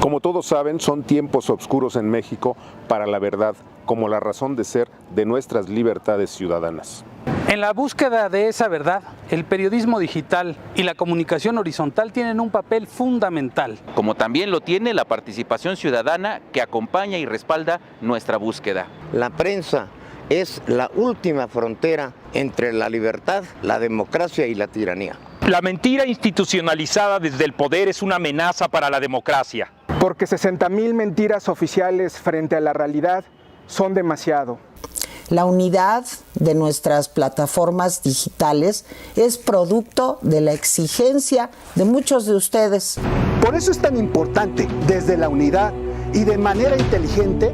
Como todos saben, son tiempos oscuros en México para la verdad, como la razón de ser de nuestras libertades ciudadanas. En la búsqueda de esa verdad, el periodismo digital y la comunicación horizontal tienen un papel fundamental. Como también lo tiene la participación ciudadana que acompaña y respalda nuestra búsqueda. La prensa es la última frontera entre la libertad, la democracia y la tiranía. La mentira institucionalizada desde el poder es una amenaza para la democracia. Porque 60,000 mentiras oficiales frente a la realidad son demasiado. La unidad de nuestras plataformas digitales es producto de la exigencia de muchos de ustedes. Por eso es tan importante, desde la unidad y de manera inteligente,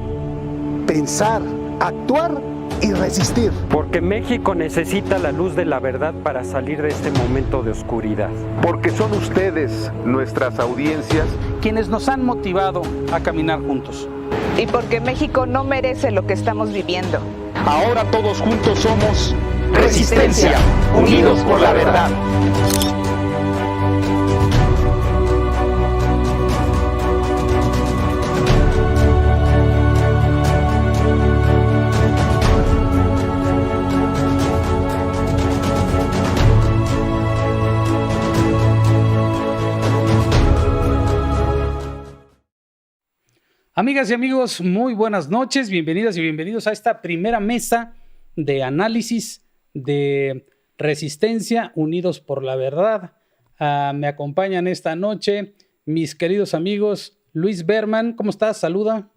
pensar, actuar y resistir. Porque México necesita la luz de la verdad para salir de este momento de oscuridad. Porque son ustedes, nuestras audiencias, quienes nos han motivado a caminar juntos. Y porque México no merece lo que estamos viviendo. Ahora todos juntos somos Resistencia, unidos por la verdad. Amigas y amigos, muy buenas noches, bienvenidas y bienvenidos a esta primera mesa de análisis de Resistencia, Unidos por la Verdad. Me acompañan esta noche mis queridos amigos. Luis Berman, ¿cómo estás? Saluda.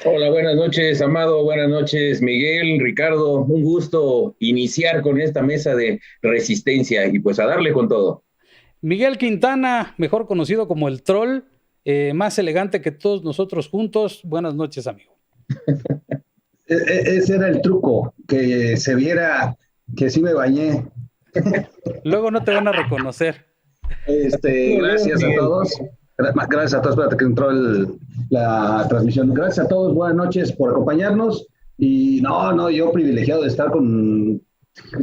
Hola, buenas noches, Amado, buenas noches, Miguel, Ricardo, un gusto iniciar con esta mesa de Resistencia y pues a darle con todo. Miguel Quintana, mejor conocido como el Troll. Más elegante que todos nosotros juntos. Buenas noches, amigo. Ese era el truco, que se viera que sí me bañé. Luego no te van a reconocer. Gracias a todos. Gracias a todos, espérate que entró la transmisión. Gracias a todos, buenas noches por acompañarnos. Y yo privilegiado de estar con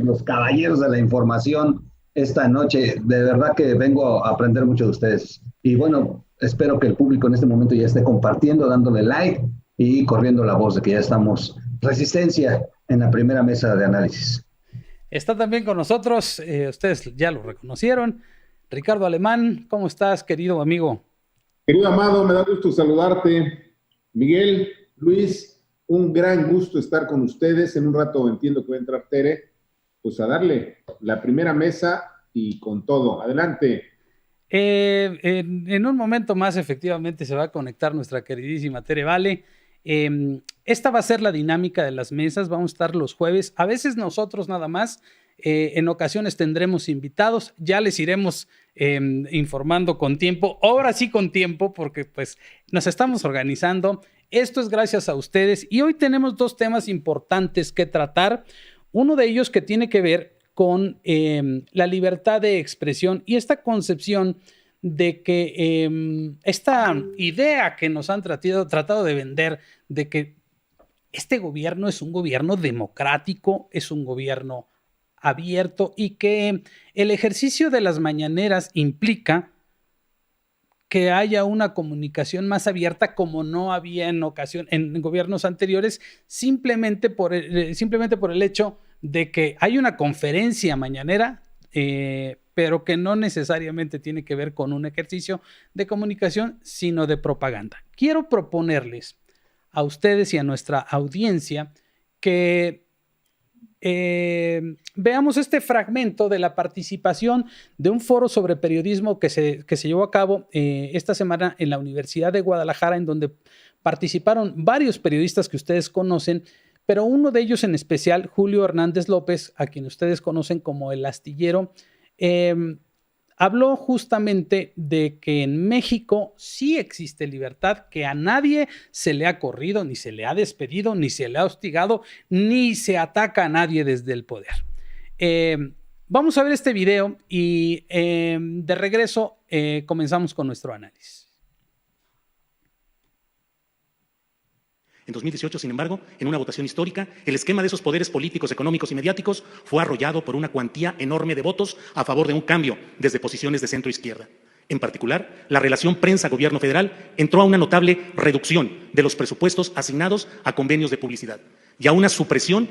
los caballeros de la información esta noche. De verdad que vengo a aprender mucho de ustedes. Y bueno, espero que el público en este momento ya esté compartiendo, dándole like y corriendo la voz de que ya estamos Resistencia en la primera mesa de análisis. Está también con nosotros, ustedes ya lo reconocieron, Ricardo Alemán. ¿Cómo estás, querido amigo? Querido Amado, me da gusto saludarte. Miguel, Luis, un gran gusto estar con ustedes. En un rato entiendo que va a entrar Tere. Pues a darle la primera mesa y con todo. Adelante. En un momento más efectivamente se va a conectar nuestra queridísima Tere Vale. Esta va a ser la dinámica de las mesas. Vamos a estar los jueves, a veces nosotros nada más, en ocasiones tendremos invitados, ya les iremos informando con tiempo, ahora sí con tiempo, porque pues nos estamos organizando. Esto es gracias a ustedes y hoy tenemos dos temas importantes que tratar. Uno de ellos que tiene que ver con la libertad de expresión y esta concepción de que esta idea que nos han tratado de vender de que este gobierno es un gobierno democrático, es un gobierno abierto y que el ejercicio de las mañaneras implica que haya una comunicación más abierta como no había en gobiernos anteriores, simplemente por el hecho de que hay una conferencia mañanera, pero que no necesariamente tiene que ver con un ejercicio de comunicación, sino de propaganda. Quiero proponerles a ustedes y a nuestra audiencia que veamos este fragmento de la participación de un foro sobre periodismo que se llevó a cabo esta semana en la Universidad de Guadalajara, en donde participaron varios periodistas que ustedes conocen, pero uno de ellos en especial, Julio Hernández López, a quien ustedes conocen como El Astillero, habló justamente de que en México sí existe libertad, que a nadie se le ha corrido, ni se le ha despedido, ni se le ha hostigado, ni se ataca a nadie desde el poder. Vamos a ver este video y de regreso comenzamos con nuestro análisis. En 2018, sin embargo, en una votación histórica, el esquema de esos poderes políticos, económicos y mediáticos fue arrollado por una cuantía enorme de votos a favor de un cambio desde posiciones de centro-izquierda. En particular, la relación prensa-gobierno federal entró a una notable reducción de los presupuestos asignados a convenios de publicidad y a una supresión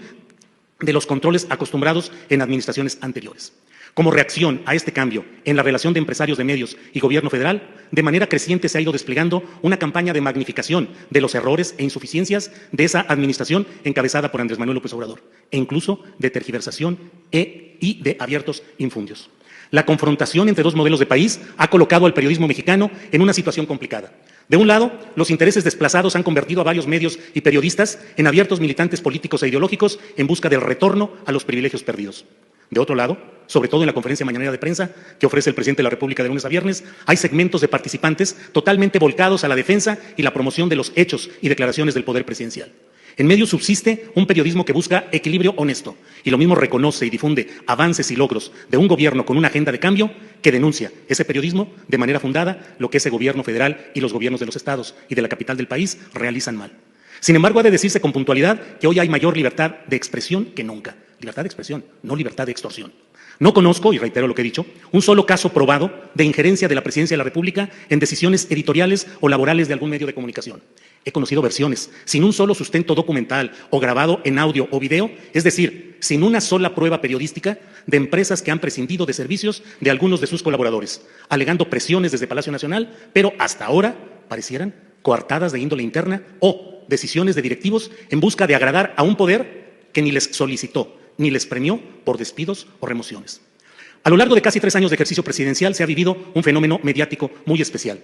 de los controles acostumbrados en administraciones anteriores. Como reacción a este cambio en la relación de empresarios de medios y gobierno federal, de manera creciente se ha ido desplegando una campaña de magnificación de los errores e insuficiencias de esa administración encabezada por Andrés Manuel López Obrador, e incluso de tergiversación y de abiertos infundios. La confrontación entre dos modelos de país ha colocado al periodismo mexicano en una situación complicada. De un lado, los intereses desplazados han convertido a varios medios y periodistas en abiertos militantes políticos e ideológicos en busca del retorno a los privilegios perdidos. De otro lado, sobre todo en la conferencia mañanera de prensa que ofrece el presidente de la República de lunes a viernes, hay segmentos de participantes totalmente volcados a la defensa y la promoción de los hechos y declaraciones del poder presidencial. En medio subsiste un periodismo que busca equilibrio honesto y lo mismo reconoce y difunde avances y logros de un gobierno con una agenda de cambio que denuncia ese periodismo de manera fundada lo que ese gobierno federal y los gobiernos de los estados y de la capital del país realizan mal. Sin embargo, ha de decirse con puntualidad que hoy hay mayor libertad de expresión que nunca. Libertad de expresión, no libertad de extorsión. No conozco, y reitero lo que he dicho, un solo caso probado de injerencia de la Presidencia de la República en decisiones editoriales o laborales de algún medio de comunicación. He conocido versiones sin un solo sustento documental o grabado en audio o video, es decir, sin una sola prueba periodística de empresas que han prescindido de servicios de algunos de sus colaboradores, alegando presiones desde Palacio Nacional, pero hasta ahora parecieran coartadas de índole interna o decisiones de directivos en busca de agradar a un poder que ni les solicitó ni les premió por despidos o remociones. A lo largo de casi 3 años de ejercicio presidencial se ha vivido un fenómeno mediático muy especial.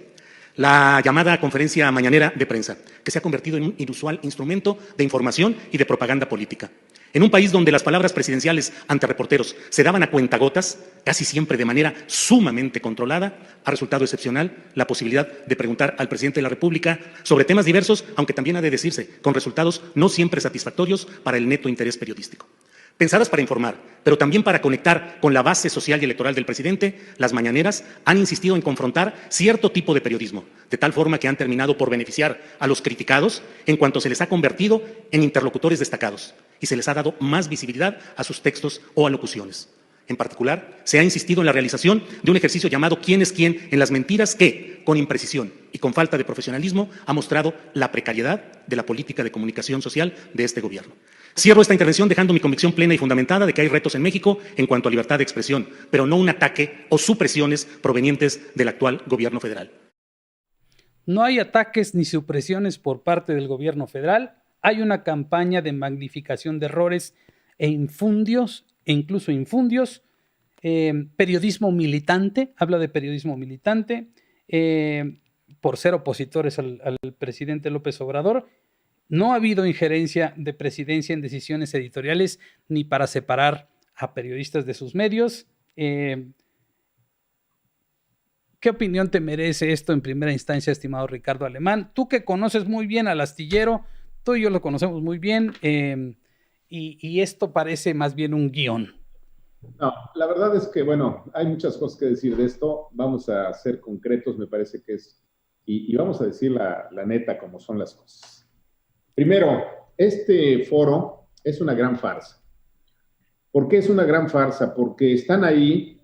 La llamada conferencia mañanera de prensa, que se ha convertido en un inusual instrumento de información y de propaganda política. En un país donde las palabras presidenciales ante reporteros se daban a cuentagotas, casi siempre de manera sumamente controlada, ha resultado excepcional la posibilidad de preguntar al presidente de la República sobre temas diversos, aunque también ha de decirse, con resultados no siempre satisfactorios para el neto interés periodístico. Pensadas para informar, pero también para conectar con la base social y electoral del presidente, las mañaneras han insistido en confrontar cierto tipo de periodismo, de tal forma que han terminado por beneficiar a los criticados en cuanto se les ha convertido en interlocutores destacados y se les ha dado más visibilidad a sus textos o alocuciones. En particular, se ha insistido en la realización de un ejercicio llamado ¿Quién es quién? En las mentiras que, con imprecisión y con falta de profesionalismo, ha mostrado la precariedad de la política de comunicación social de este gobierno. Cierro esta intervención dejando mi convicción plena y fundamentada de que hay retos en México en cuanto a libertad de expresión, pero no un ataque o supresiones provenientes del actual gobierno federal. No hay ataques ni supresiones por parte del gobierno federal. Hay una campaña de magnificación de errores e infundios, e incluso infundios. Periodismo militante, habla de periodismo militante, por ser opositores al presidente López Obrador. No ha habido injerencia de presidencia en decisiones editoriales ni para separar a periodistas de sus medios. ¿Qué opinión te merece esto en primera instancia, estimado Ricardo Alemán? Tú que conoces muy bien al astillero, tú y yo lo conocemos muy bien, y esto parece más bien un guión. No, la verdad es que, bueno, hay muchas cosas que decir de esto. Vamos a ser concretos, me parece que es, y vamos a decir la neta como son las cosas. Primero, este foro es una gran farsa. ¿Por qué es una gran farsa? Porque están ahí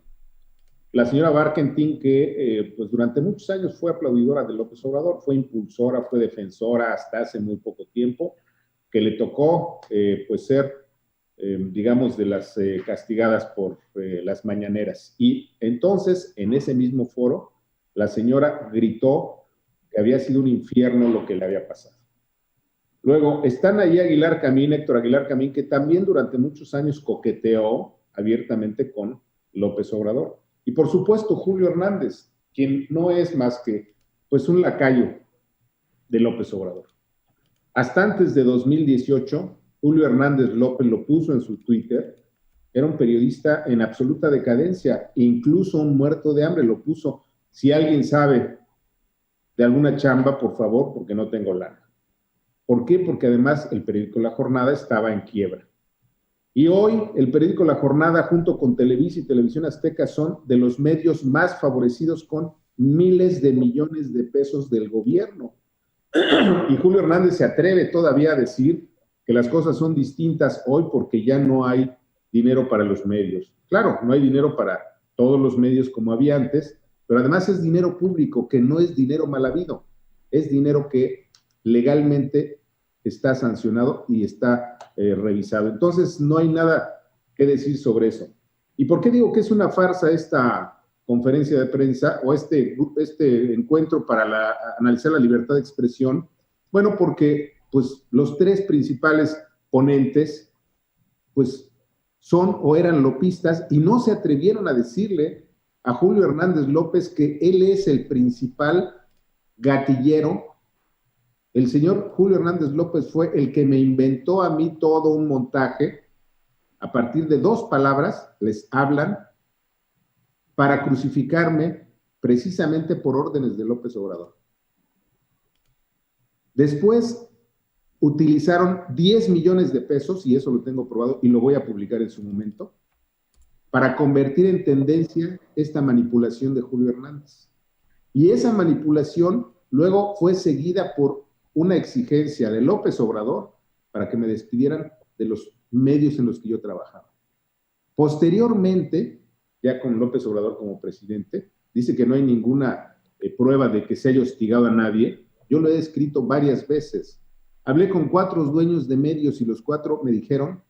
la señora Barkentin, que pues durante muchos años fue aplaudidora de López Obrador, fue impulsora, fue defensora hasta hace muy poco tiempo, que le tocó pues ser, digamos, de las castigadas por las mañaneras. Y entonces, en ese mismo foro, la señora gritó que había sido un infierno lo que le había pasado. Luego, están ahí Héctor Aguilar Camín, que también durante muchos años coqueteó abiertamente con López Obrador. Y por supuesto, Julio Hernández, quien no es más que pues un lacayo de López Obrador. Hasta antes de 2018, Julio Hernández López lo puso en su Twitter, era un periodista en absoluta decadencia, incluso un muerto de hambre lo puso. Si alguien sabe de alguna chamba, por favor, porque no tengo lana. ¿Por qué? Porque además el periódico La Jornada estaba en quiebra. Y hoy el periódico La Jornada junto con Televisa y Televisión Azteca son de los medios más favorecidos con miles de millones de pesos del gobierno. Y Julio Hernández se atreve todavía a decir que las cosas son distintas hoy porque ya no hay dinero para los medios. Claro, no hay dinero para todos los medios como había antes, pero además es dinero público, que no es dinero mal habido, es dinero que legalmente está sancionado y está revisado. Entonces, no hay nada que decir sobre eso. ¿Y por qué digo que es una farsa esta conferencia de prensa o este encuentro para analizar la libertad de expresión? Bueno, porque pues, los tres principales ponentes pues, son o eran lopistas y no se atrevieron a decirle a Julio Hernández López que él es el principal gatillero. El señor Julio Hernández López fue el que me inventó a mí todo un montaje. A partir de 2 palabras les hablan para crucificarme precisamente por órdenes de López Obrador. Después utilizaron 10 millones de pesos, y eso lo tengo probado y lo voy a publicar en su momento, para convertir en tendencia esta manipulación de Julio Hernández. Y esa manipulación luego fue seguida por una exigencia de López Obrador para que me despidieran de los medios en los que yo trabajaba. Posteriormente, ya con López Obrador como presidente, dice que no hay ninguna prueba de que se haya hostigado a nadie. Yo lo he escrito varias veces. Hablé con 4 dueños de medios y los 4 me dijeron,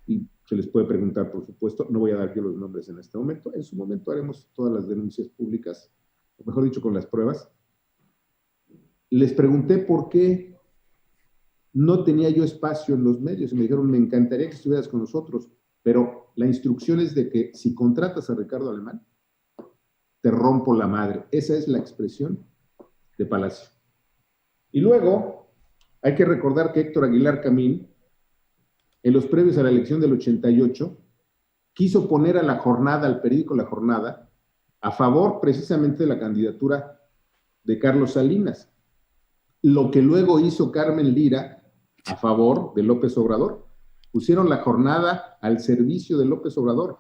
y se les puede preguntar, por supuesto, no voy a dar yo los nombres en este momento, en su momento haremos todas las denuncias públicas, o mejor dicho, con las pruebas. Les pregunté por qué no tenía yo espacio en los medios, y me dijeron, me encantaría que estuvieras con nosotros, pero la instrucción es de que si contratas a Ricardo Alemán, te rompo la madre. Esa es la expresión de Palacio. Y luego, hay que recordar que Héctor Aguilar Camín, en los previos a la elección del 88, quiso poner a La Jornada, al periódico La Jornada, a favor precisamente de la candidatura de Carlos Salinas, lo que luego hizo Carmen Lira a favor de López Obrador. Pusieron La Jornada al servicio de López Obrador.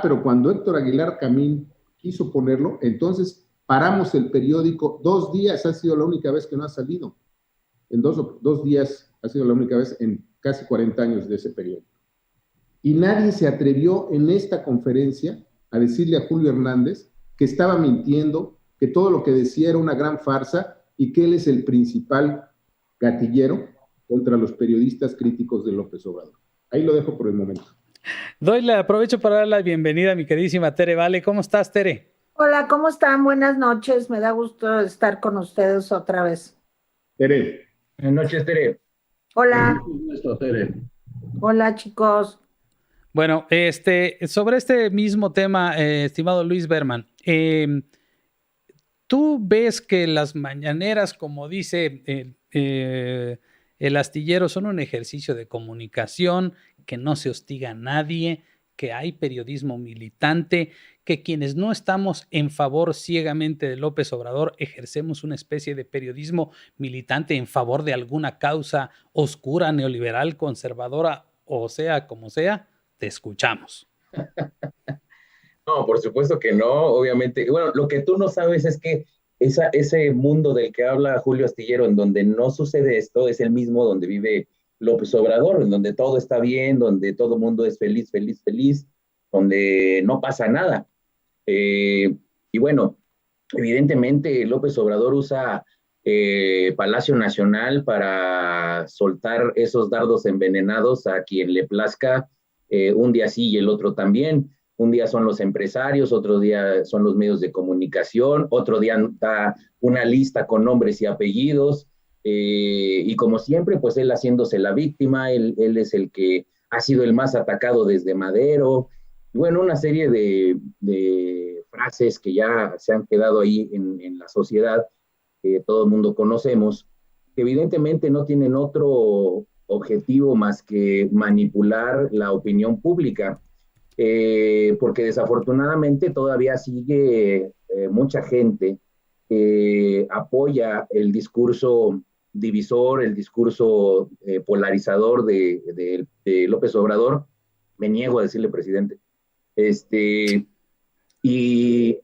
Pero cuando Héctor Aguilar Camín quiso ponerlo, entonces paramos el periódico 2 días, ha sido la única vez que no ha salido. En 2 días ha sido la única vez en casi 40 años de ese periódico. Y nadie se atrevió en esta conferencia a decirle a Julio Hernández que estaba mintiendo, que todo lo que decía era una gran farsa y que él es el principal gatillero contra los periodistas críticos de López Obrador. Ahí lo dejo por el momento. Aprovecho para dar la bienvenida a mi queridísima Tere Vale. ¿Cómo estás, Tere? Hola, ¿cómo están? Buenas noches. Me da gusto estar con ustedes otra vez. Tere. Buenas noches, Tere. Hola. Tere. Hola, chicos. Bueno, sobre este mismo tema, estimado Luis Berman, ¿tú ves que las mañaneras, como dice el astillero, son un ejercicio de comunicación, que no se hostiga a nadie, que hay periodismo militante, que quienes no estamos en favor ciegamente de López Obrador ejercemos una especie de periodismo militante en favor de alguna causa oscura, neoliberal, conservadora, o sea, como sea? Te escuchamos. No, por supuesto que no, obviamente. Bueno, lo que tú no sabes es que ese mundo del que habla Julio Astillero, en donde no sucede esto, es el mismo donde vive López Obrador, en donde todo está bien, donde todo el mundo es feliz, feliz, feliz, donde no pasa nada. Y bueno, evidentemente López Obrador usa Palacio Nacional para soltar esos dardos envenenados a quien le plazca, un día sí y el otro también. Un día son los empresarios, otro día son los medios de comunicación, otro día da una lista con nombres y apellidos, y como siempre, pues él haciéndose la víctima, él es el que ha sido el más atacado desde Madero. Bueno, una serie de frases que ya se han quedado ahí en la sociedad, que todo el mundo conocemos, que evidentemente no tienen otro objetivo más que manipular la opinión pública. Porque desafortunadamente todavía sigue mucha gente que apoya el discurso divisor, el discurso polarizador de López Obrador. Me niego a decirle presidente. Y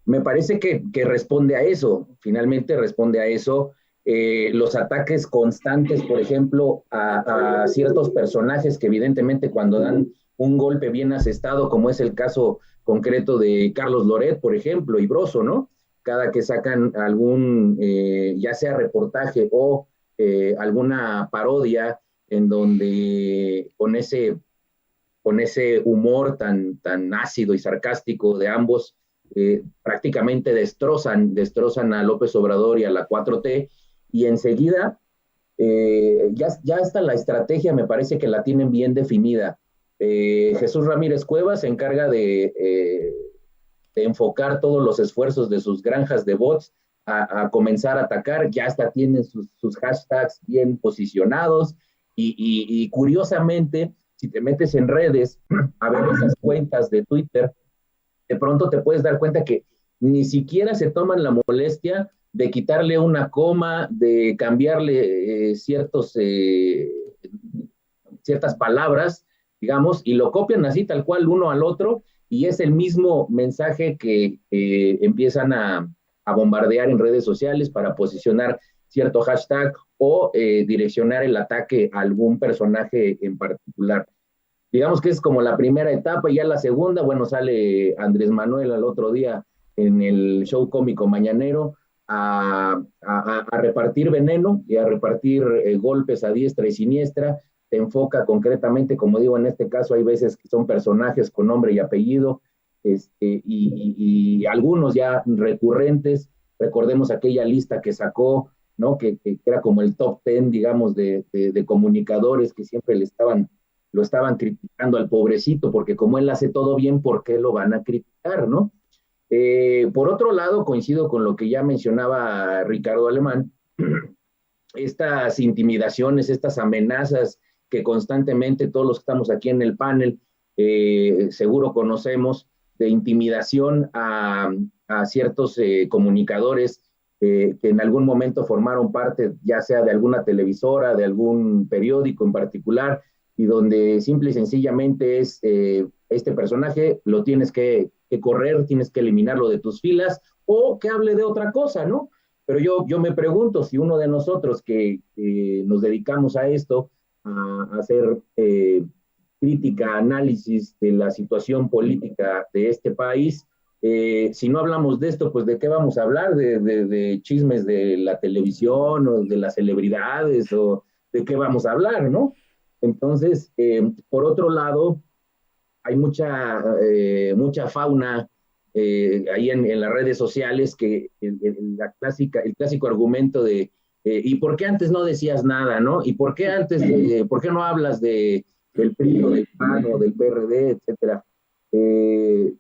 me parece que responde a eso, finalmente responde a eso. Los ataques constantes, por ejemplo, a ciertos personajes que evidentemente cuando dan un golpe bien asestado, como es el caso concreto de Carlos Loret, por ejemplo, y Broso, ¿no? Cada que sacan algún, ya sea reportaje o alguna parodia en donde con ese humor tan ácido y sarcástico de ambos, prácticamente destrozan a López Obrador y a la 4T, y enseguida ya hasta la estrategia me parece que la tienen bien definida. Jesús Ramírez Cuevas se encarga de enfocar todos los esfuerzos de sus granjas de bots a comenzar a atacar, ya hasta tienen sus hashtags bien posicionados, y curiosamente, si te metes en redes a ver esas cuentas de Twitter, de pronto te puedes dar cuenta que ni siquiera se toman la molestia de quitarle una coma, de cambiarle ciertas palabras, digamos, y lo copian así tal cual uno al otro, y es el mismo mensaje que empiezan a bombardear en redes sociales para posicionar cierto hashtag o direccionar el ataque a algún personaje en particular. Digamos que es como la primera etapa, y ya la segunda, bueno, sale Andrés Manuel al otro día en el show cómico mañanero a repartir veneno y a repartir golpes a diestra y siniestra. Te enfoca concretamente, como digo, en este caso hay veces que son personajes con nombre y apellido, y algunos ya recurrentes. Recordemos aquella lista que sacó, ¿no? Que era como el top 10, digamos, de comunicadores que siempre lo estaban criticando al pobrecito, porque como él hace todo bien, ¿por qué lo van a criticar, no? Por otro lado, coincido con lo que ya mencionaba Ricardo Alemán, estas intimidaciones, estas amenazas que constantemente todos los que estamos aquí en el panel seguro conocemos, de intimidación a ciertos comunicadores que en algún momento formaron parte, ya sea de alguna televisora, de algún periódico en particular, y donde simple y sencillamente es este personaje lo tienes que correr, tienes que eliminarlo de tus filas, o que hable de otra cosa, ¿no? Pero yo me pregunto si uno de nosotros que nos dedicamos a esto, a hacer crítica, análisis de la situación política de este país, si no hablamos de esto, pues ¿de qué vamos a hablar? ¿De chismes de la televisión o de las celebridades, o de qué vamos a hablar, ¿no? Entonces, por otro lado, hay mucha fauna ahí en las redes sociales, que el clásico argumento de ¿y por qué antes no decías nada, no? ¿Y por qué antes, por qué no hablas del PRI o del PAN o del PRD, etcétera?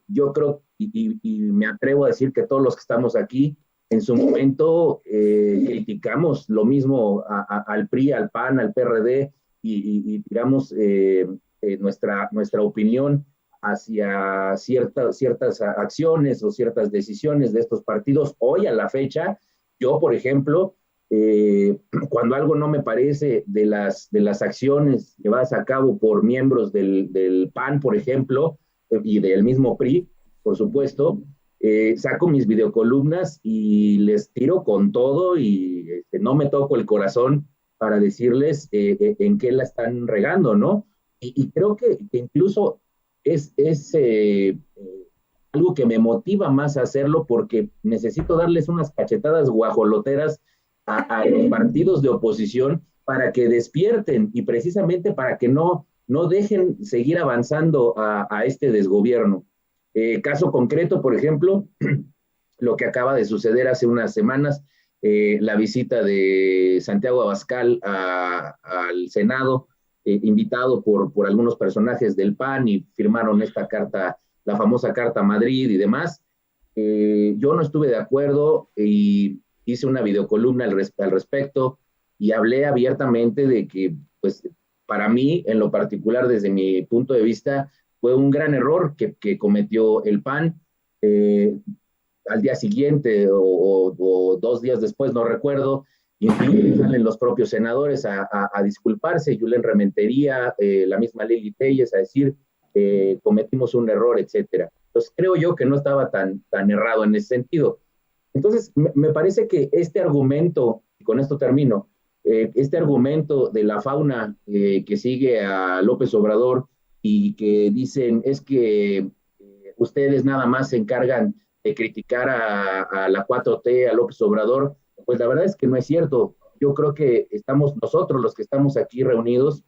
Yo creo, y me atrevo a decir que todos los que estamos aquí, en su momento criticamos lo mismo al PRI, al PAN, al PRD, y tiramos nuestra opinión hacia ciertas acciones o ciertas decisiones de estos partidos. Hoy, a la fecha, yo, por ejemplo, cuando algo no me parece de las acciones llevadas a cabo por miembros del PAN, por ejemplo, y del mismo PRI, por supuesto, saco mis videocolumnas y les tiro con todo, y no me toco el corazón para decirles en qué la están regando, ¿no? Y creo que incluso es algo que me motiva más a hacerlo, porque necesito darles unas cachetadas guajoloteras a los partidos de oposición para que despierten, y precisamente para que no dejen seguir avanzando a este desgobierno. Caso concreto, por ejemplo, lo que acaba de suceder hace unas semanas, la visita de Santiago Abascal al Senado, invitado por algunos personajes del PAN, y firmaron esta carta, la famosa Carta Madrid y demás. Yo no estuve de acuerdo y hice una videocolumna al respecto, y hablé abiertamente de que, pues, para mí, en lo particular, desde mi punto de vista, fue un gran error que cometió el PAN. Al día siguiente o 2 días después, no recuerdo, incluso salen los propios senadores a disculparse, Julen Rementería, la misma Lili Telles, a decir cometimos un error, etcétera. Entonces creo yo que no estaba tan errado en ese sentido. Entonces me parece que este argumento, y con esto termino, este argumento de la fauna que sigue a López Obrador, y que dicen es que ustedes nada más se encargan de criticar a la 4T, a López Obrador, pues la verdad es que no es cierto. Yo creo que estamos nosotros, los que estamos aquí reunidos,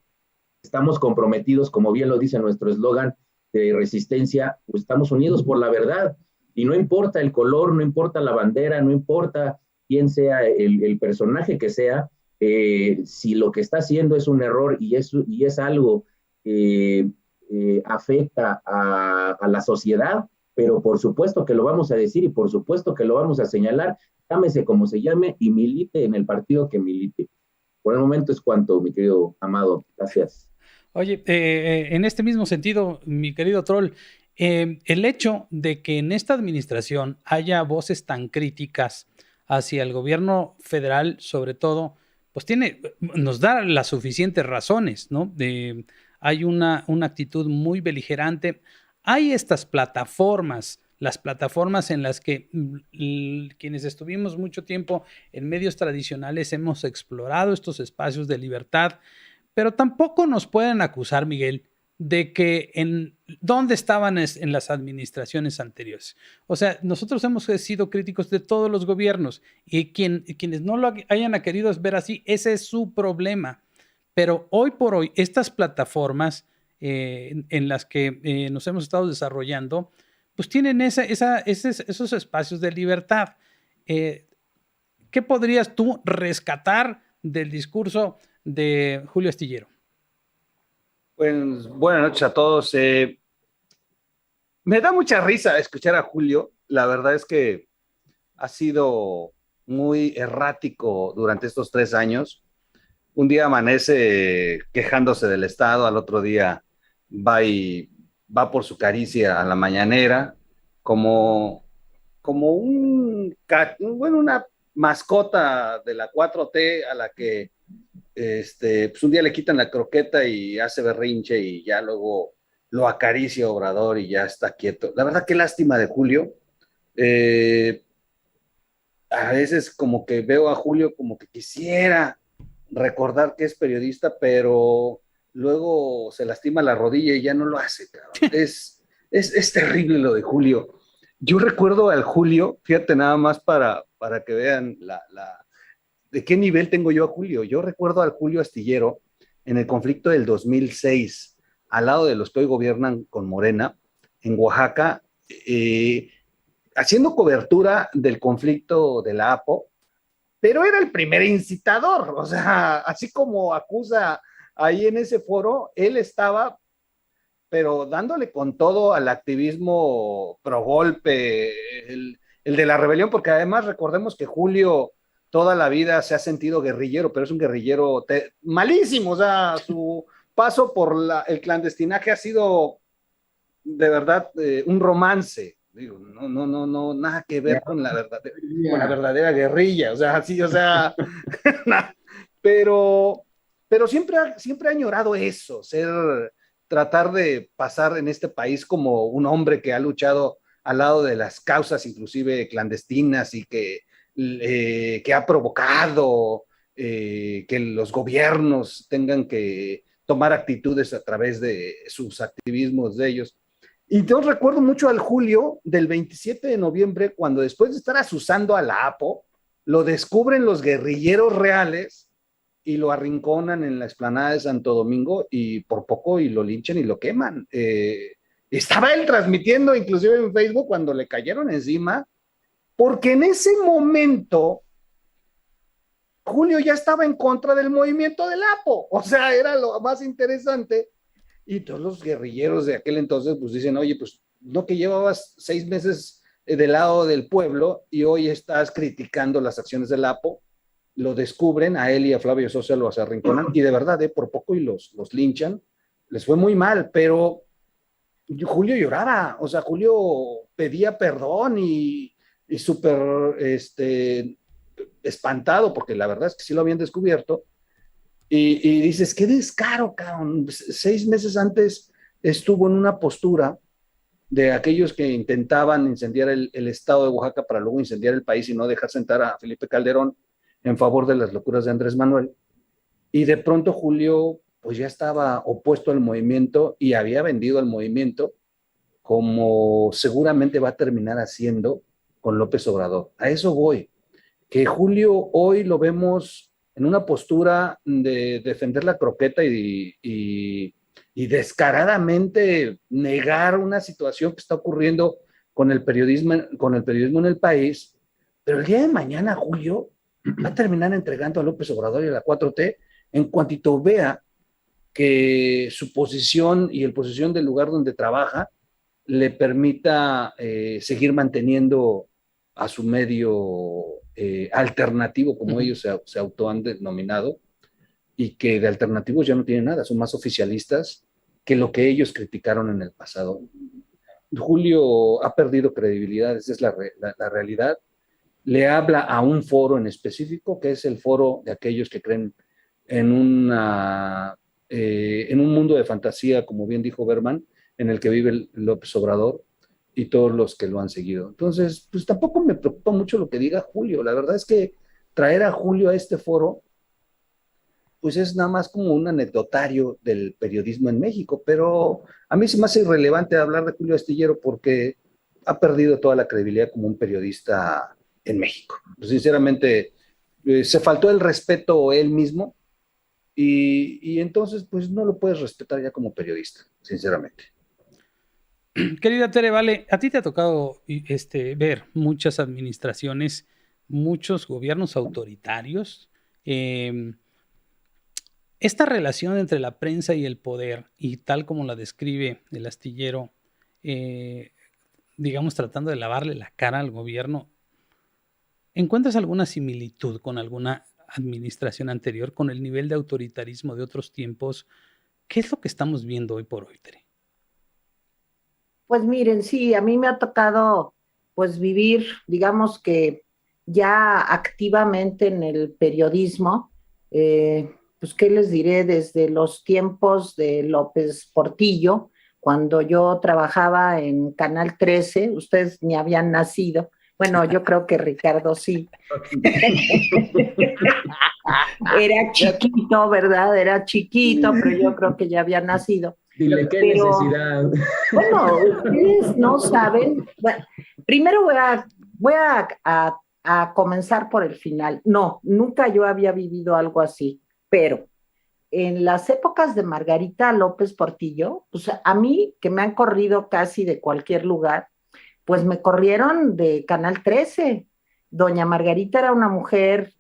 estamos comprometidos, como bien lo dice nuestro eslogan de resistencia, pues estamos unidos por la verdad. Y no importa el color, no importa la bandera, no importa quién sea el personaje que sea, si lo que está haciendo es un error y es algo que afecta a la sociedad, pero por supuesto que lo vamos a decir y por supuesto que lo vamos a señalar, llámese como se llame y milite en el partido que milite. Por el momento es cuanto, mi querido Amado. Gracias. Oye, en este mismo sentido, mi querido Troll, el hecho de que en esta administración haya voces tan críticas hacia el gobierno federal, sobre todo, pues nos da las suficientes razones, ¿no? Hay una actitud muy beligerante. Hay estas plataformas, las plataformas en las que quienes estuvimos mucho tiempo en medios tradicionales hemos explorado estos espacios de libertad, pero tampoco nos pueden acusar, Miguel, de que dónde estaban en las administraciones anteriores. O sea, nosotros hemos sido críticos de todos los gobiernos y quienes no lo hayan querido ver así, ese es su problema. Pero hoy por hoy, estas plataformas en las que nos hemos estado desarrollando, pues tienen esos espacios de libertad. ¿Qué podrías tú rescatar del discurso de Julio Astillero? Pues, buenas noches a todos. Me da mucha risa escuchar a Julio. La verdad es que ha sido muy errático durante estos 3 años. Un día amanece quejándose del Estado, al otro día va por su caricia a la mañanera, como una mascota de la 4T a la que pues un día le quitan la croqueta y hace berrinche y ya luego lo acaricia Obrador y ya está quieto. La verdad, qué lástima de Julio. A veces como que veo a Julio como que quisiera recordar que es periodista, pero luego se lastima la rodilla y ya no lo hace, cabrón. Es terrible lo de Julio. Yo recuerdo al Julio, fíjate nada más para que vean de qué nivel tengo yo a Julio. Yo recuerdo al Julio Astillero en el conflicto del 2006, al lado de los que hoy gobiernan con Morena, en Oaxaca, haciendo cobertura del conflicto de la APO, pero era el primer incitador. O sea, así como acusa ahí en ese foro, él estaba, pero dándole con todo al activismo pro golpe, el de la rebelión, porque además recordemos que Julio toda la vida se ha sentido guerrillero, pero es un guerrillero malísimo. O sea, su paso por el clandestinaje ha sido de verdad un romance. Digo, no, nada que ver con la verdadera guerrilla. O sea, así, o sea, pero siempre ha añorado eso, tratar de pasar en este país como un hombre que ha luchado al lado de las causas, inclusive clandestinas, y que ha provocado que los gobiernos tengan que tomar actitudes a través de sus activismos de ellos. Y yo recuerdo mucho al Julio del 27 de noviembre, cuando después de estar asusando a la APO, lo descubren los guerrilleros reales y lo arrinconan en la explanada de Santo Domingo y por poco y lo linchan y lo queman. Estaba él transmitiendo inclusive en Facebook cuando le cayeron encima, porque en ese momento Julio ya estaba en contra del movimiento del APO. O sea, era lo más interesante. Y todos los guerrilleros de aquel entonces pues dicen, oye, pues no que llevabas 6 meses del lado del pueblo y hoy estás criticando las acciones del APO. Lo descubren, a él y a Flavio Sosa los arrinconan, y de verdad, por poco y los linchan. Les fue muy mal, pero Julio lloraba. O sea, Julio pedía perdón y súper espantado, porque la verdad es que sí lo habían descubierto. Y dices, qué descaro, cabrón. 6 meses antes estuvo en una postura de aquellos que intentaban incendiar el estado de Oaxaca para luego incendiar el país y no dejar sentar a Felipe Calderón en favor de las locuras de Andrés Manuel. Y de pronto Julio pues ya estaba opuesto al movimiento y había vendido al movimiento como seguramente va a terminar haciendo con López Obrador. A eso voy, que Julio hoy lo vemos en una postura de defender la croqueta y descaradamente negar una situación que está ocurriendo con el periodismo en el país, pero el día de mañana Julio va a terminar entregando a López Obrador y a la 4T en cuantito vea que su posición y el posición del lugar donde trabaja le permita seguir manteniendo a su medio alternativo, como ellos se auto han denominado, y que de alternativos ya no tienen nada, son más oficialistas que lo que ellos criticaron en el pasado. Julio ha perdido credibilidad, esa es la realidad. Le habla a un foro en específico, que es el foro de aquellos que creen en un mundo de fantasía, como bien dijo Berman, en el que vive López Obrador y todos los que lo han seguido. Entonces, pues tampoco me preocupa mucho lo que diga Julio. La verdad es que traer a Julio a este foro, pues es nada más como un anecdotario del periodismo en México, pero a mí se me hace irrelevante hablar de Julio Astillero porque ha perdido toda la credibilidad como un periodista en México. Sinceramente, se faltó el respeto él mismo y entonces pues no lo puedes respetar ya como periodista, sinceramente. Querida Tere Vale, a ti te ha tocado ver muchas administraciones, muchos gobiernos autoritarios. Esta relación entre la prensa y el poder, y tal como la describe el Astillero, digamos tratando de lavarle la cara al gobierno, ¿encuentras alguna similitud con alguna administración anterior, con el nivel de autoritarismo de otros tiempos? ¿Qué es lo que estamos viendo hoy por hoy, Tere? Pues miren, sí, a mí me ha tocado pues vivir, digamos que ya activamente en el periodismo, pues qué les diré, desde los tiempos de López Portillo, cuando yo trabajaba en Canal 13, ustedes ni habían nacido, bueno, yo creo que Ricardo sí. Era chiquito, ¿verdad? Era chiquito, pero yo creo que ya había nacido. Dile qué necesidad. Bueno, ustedes no saben. Bueno, primero voy a comenzar por el final. No, nunca yo había vivido algo así, pero en las épocas de Margarita López Portillo, pues a mí, que me han corrido casi de cualquier lugar, pues me corrieron de Canal 13. Doña Margarita era una mujer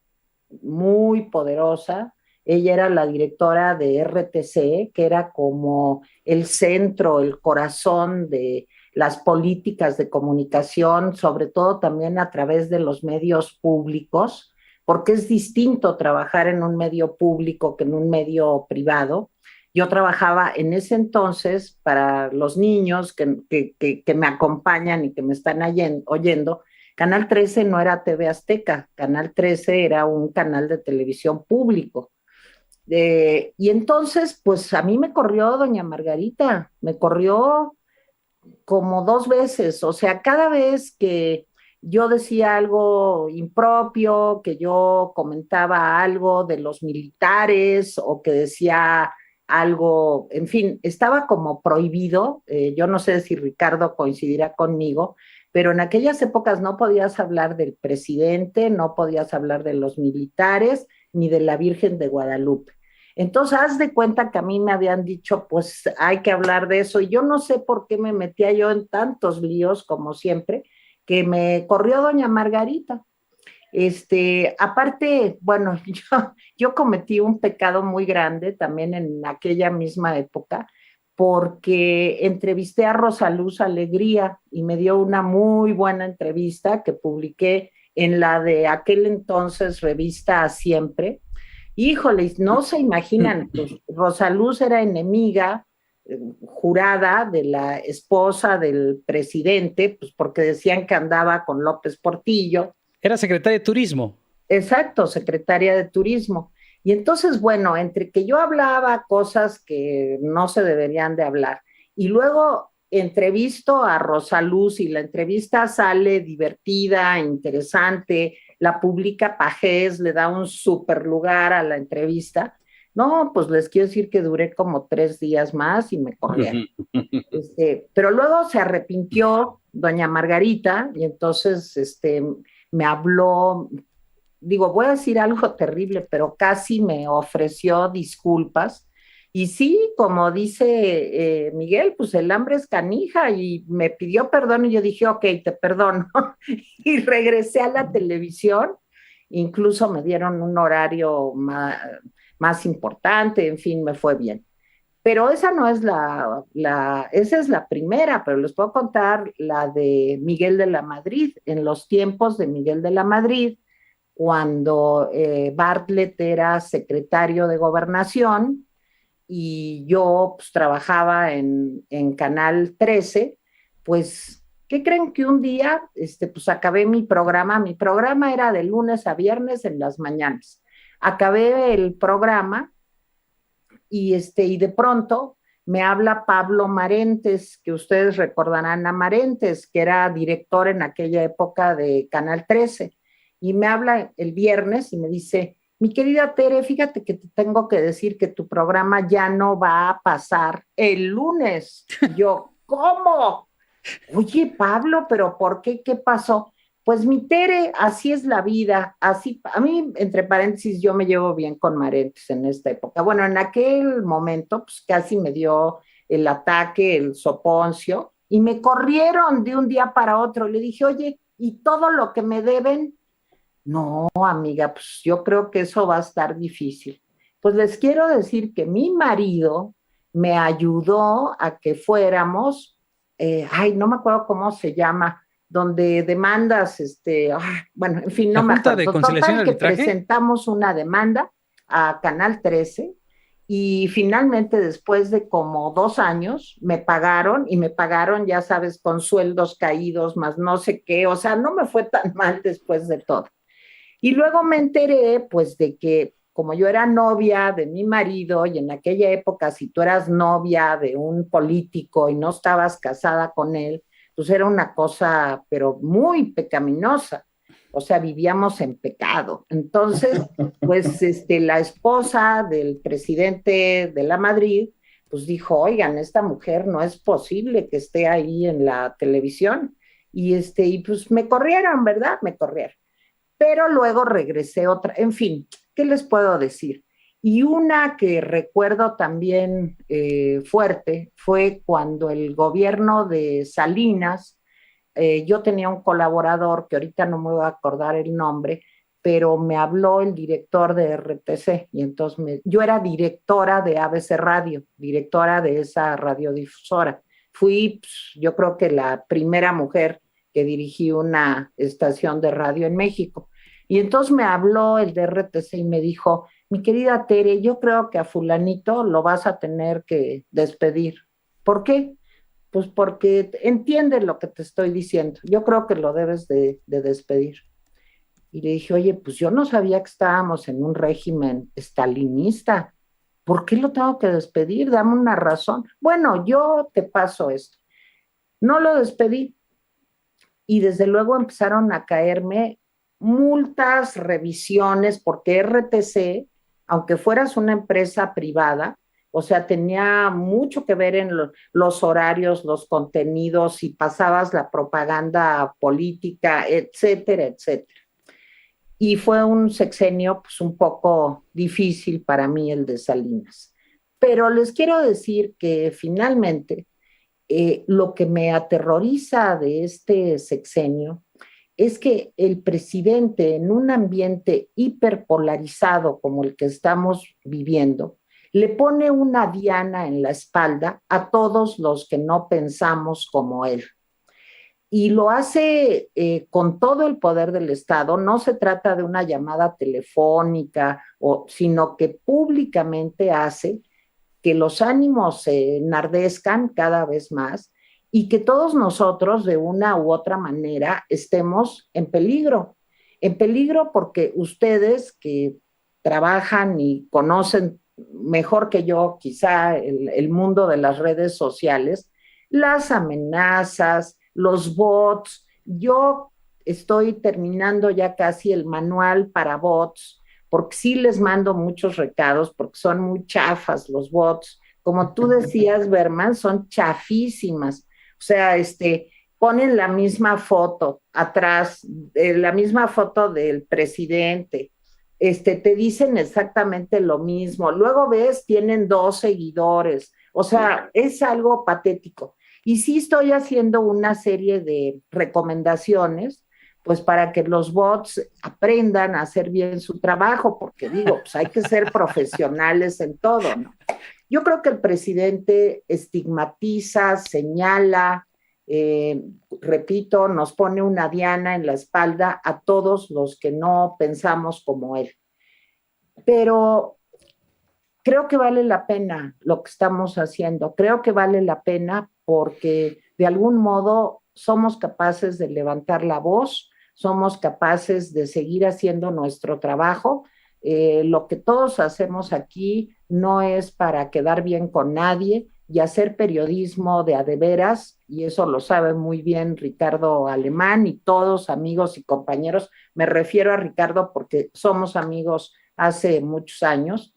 muy poderosa. Ella era la directora de RTC, que era como el centro, el corazón de las políticas de comunicación, sobre todo también a través de los medios públicos, porque es distinto trabajar en un medio público que en un medio privado. Yo trabajaba en ese entonces, para los niños que me acompañan y que me están oyendo, Canal 13 no era TV Azteca, Canal 13 era un canal de televisión público. Y entonces, pues a mí me corrió doña Margarita, me corrió como 2 veces, o sea, cada vez que yo decía algo impropio, que yo comentaba algo de los militares o que decía algo, en fin, estaba como prohibido. Yo no sé si Ricardo coincidirá conmigo, pero en aquellas épocas no podías hablar del presidente, no podías hablar de los militares ni de la Virgen de Guadalupe. Entonces, haz de cuenta que a mí me habían dicho, pues hay que hablar de eso, y yo no sé por qué me metía yo en tantos líos, como siempre, que me corrió doña Margarita. Aparte, bueno, yo cometí un pecado muy grande también en aquella misma época, porque entrevisté a Rosaluz Alegría y me dio una muy buena entrevista que publiqué en la de aquel entonces revista Siempre. Híjoles, no se imaginan, pues, Rosaluz era enemiga jurada de la esposa del presidente, pues porque decían que andaba con López Portillo. Era secretaria de Turismo. Exacto, secretaria de Turismo. Y entonces, bueno, entre que yo hablaba cosas que no se deberían de hablar, y luego entrevisto a Rosaluz y la entrevista sale divertida, interesante, la publica Pajés, le da un súper lugar a la entrevista. No, pues les quiero decir que duré como 3 días más y me corrieron. Pero luego se arrepintió doña Margarita y entonces me habló, digo, voy a decir algo terrible, pero casi me ofreció disculpas. Y sí, como dice Miguel, pues el hambre es canija y me pidió perdón y yo dije, ok, te perdono. Y regresé a la televisión, incluso me dieron un horario más importante, en fin, me fue bien. Pero esa no es esa es la primera, pero les puedo contar la de Miguel de la Madrid, en los tiempos de Miguel de la Madrid, cuando Bartlett era secretario de Gobernación y yo pues, trabajaba en Canal 13, pues, ¿qué creen que un día pues acabé mi programa? Mi programa era de lunes a viernes en las mañanas. Acabé el programa y de pronto me habla Pablo Marentes, que ustedes recordarán a Marentes, que era director en aquella época de Canal 13, y me habla el viernes y me dice, mi querida Tere, fíjate que te tengo que decir que tu programa ya no va a pasar el lunes. Yo, ¿cómo? Oye, Pablo, ¿pero por qué? ¿Qué pasó? Pues mi Tere, así es la vida, así, a mí, entre paréntesis, yo me llevo bien con Marentes en esta época. Bueno, en aquel momento, pues casi me dio el ataque, el soponcio, y me corrieron de un día para otro. Le dije, oye, ¿y todo lo que me deben? No, amiga, pues yo creo que eso va a estar difícil. Pues les quiero decir que mi marido me ayudó a que fuéramos, no me acuerdo cómo se llama, donde demandas, bueno, en fin, no me acuerdo. ¿La Junta de Conciliación y Total, que Arbitraje? presentamos una demanda a Canal 13 y finalmente después de como 2 años me pagaron y me pagaron, ya sabes, con sueldos caídos, más no sé qué, o sea, no me fue tan mal después de todo. Y luego me enteré, pues, de que como yo era novia de mi marido y en aquella época si tú eras novia de un político y no estabas casada con él, pues era una cosa, pero muy pecaminosa. O sea, vivíamos en pecado. Entonces, pues, la esposa del presidente de la Madrid, pues dijo, oigan, esta mujer no es posible que esté ahí en la televisión. Y pues me corrieron, ¿verdad? Me corrieron. Pero luego regresé otra, en fin, ¿qué les puedo decir? Y una que recuerdo también fuerte fue cuando el gobierno de Salinas, yo tenía un colaborador que ahorita no me voy a acordar el nombre, pero me habló el director de RTC y entonces yo era directora de ABC Radio, directora de esa radiodifusora. Fui, pues, yo creo que la primera mujer que dirigí una estación de radio en México. Y entonces me habló el de RTC y me dijo, mi querida Tere, yo creo que a fulanito lo vas a tener que despedir. ¿Por qué? Pues porque entiende lo que te estoy diciendo. Yo creo que lo debes de despedir. Y le dije, oye, pues yo no sabía que estábamos en un régimen estalinista. ¿Por qué lo tengo que despedir? Dame una razón. Bueno, yo te paso esto. No lo despedí. Y desde luego empezaron a caerme multas, revisiones, porque RTC, aunque fueras una empresa privada, o sea, tenía mucho que ver en los horarios, los contenidos, y pasabas la propaganda política, etcétera, etcétera. Y fue un sexenio pues un poco difícil para mí el de Salinas. Pero les quiero decir que finalmente lo que me aterroriza de este sexenio es que el presidente, en un ambiente hiperpolarizado como el que estamos viviendo, le pone una diana en la espalda a todos los que no pensamos como él. Y lo hace con todo el poder del Estado. No se trata de una llamada telefónica, sino que públicamente hace que los ánimos se enardezcan cada vez más y que todos nosotros de una u otra manera estemos en peligro porque ustedes que trabajan y conocen mejor que yo quizá el mundo de las redes sociales, las amenazas, los bots, yo estoy terminando ya casi el manual para bots, porque sí les mando muchos recados, porque son muy chafas los bots. Como tú decías, Berman, son chafísimas. O sea, ponen la misma foto atrás, la misma foto del presidente. Te dicen exactamente lo mismo. Luego ves, tienen 2 seguidores. O sea, es algo patético. Y sí estoy haciendo una serie de recomendaciones, pues para que los bots aprendan a hacer bien su trabajo, porque digo, pues hay que ser profesionales en todo, ¿no? Yo creo que el presidente estigmatiza, señala, repito, nos pone una diana en la espalda a todos los que no pensamos como él. Pero creo que vale la pena lo que estamos haciendo, creo que vale la pena porque de algún modo somos capaces de levantar la voz, somos capaces de seguir haciendo nuestro trabajo. Lo que todos hacemos aquí no es para quedar bien con nadie y hacer periodismo de a de veras, y eso lo sabe muy bien Ricardo Alemán y todos amigos y compañeros. Me refiero a Ricardo porque somos amigos hace muchos años.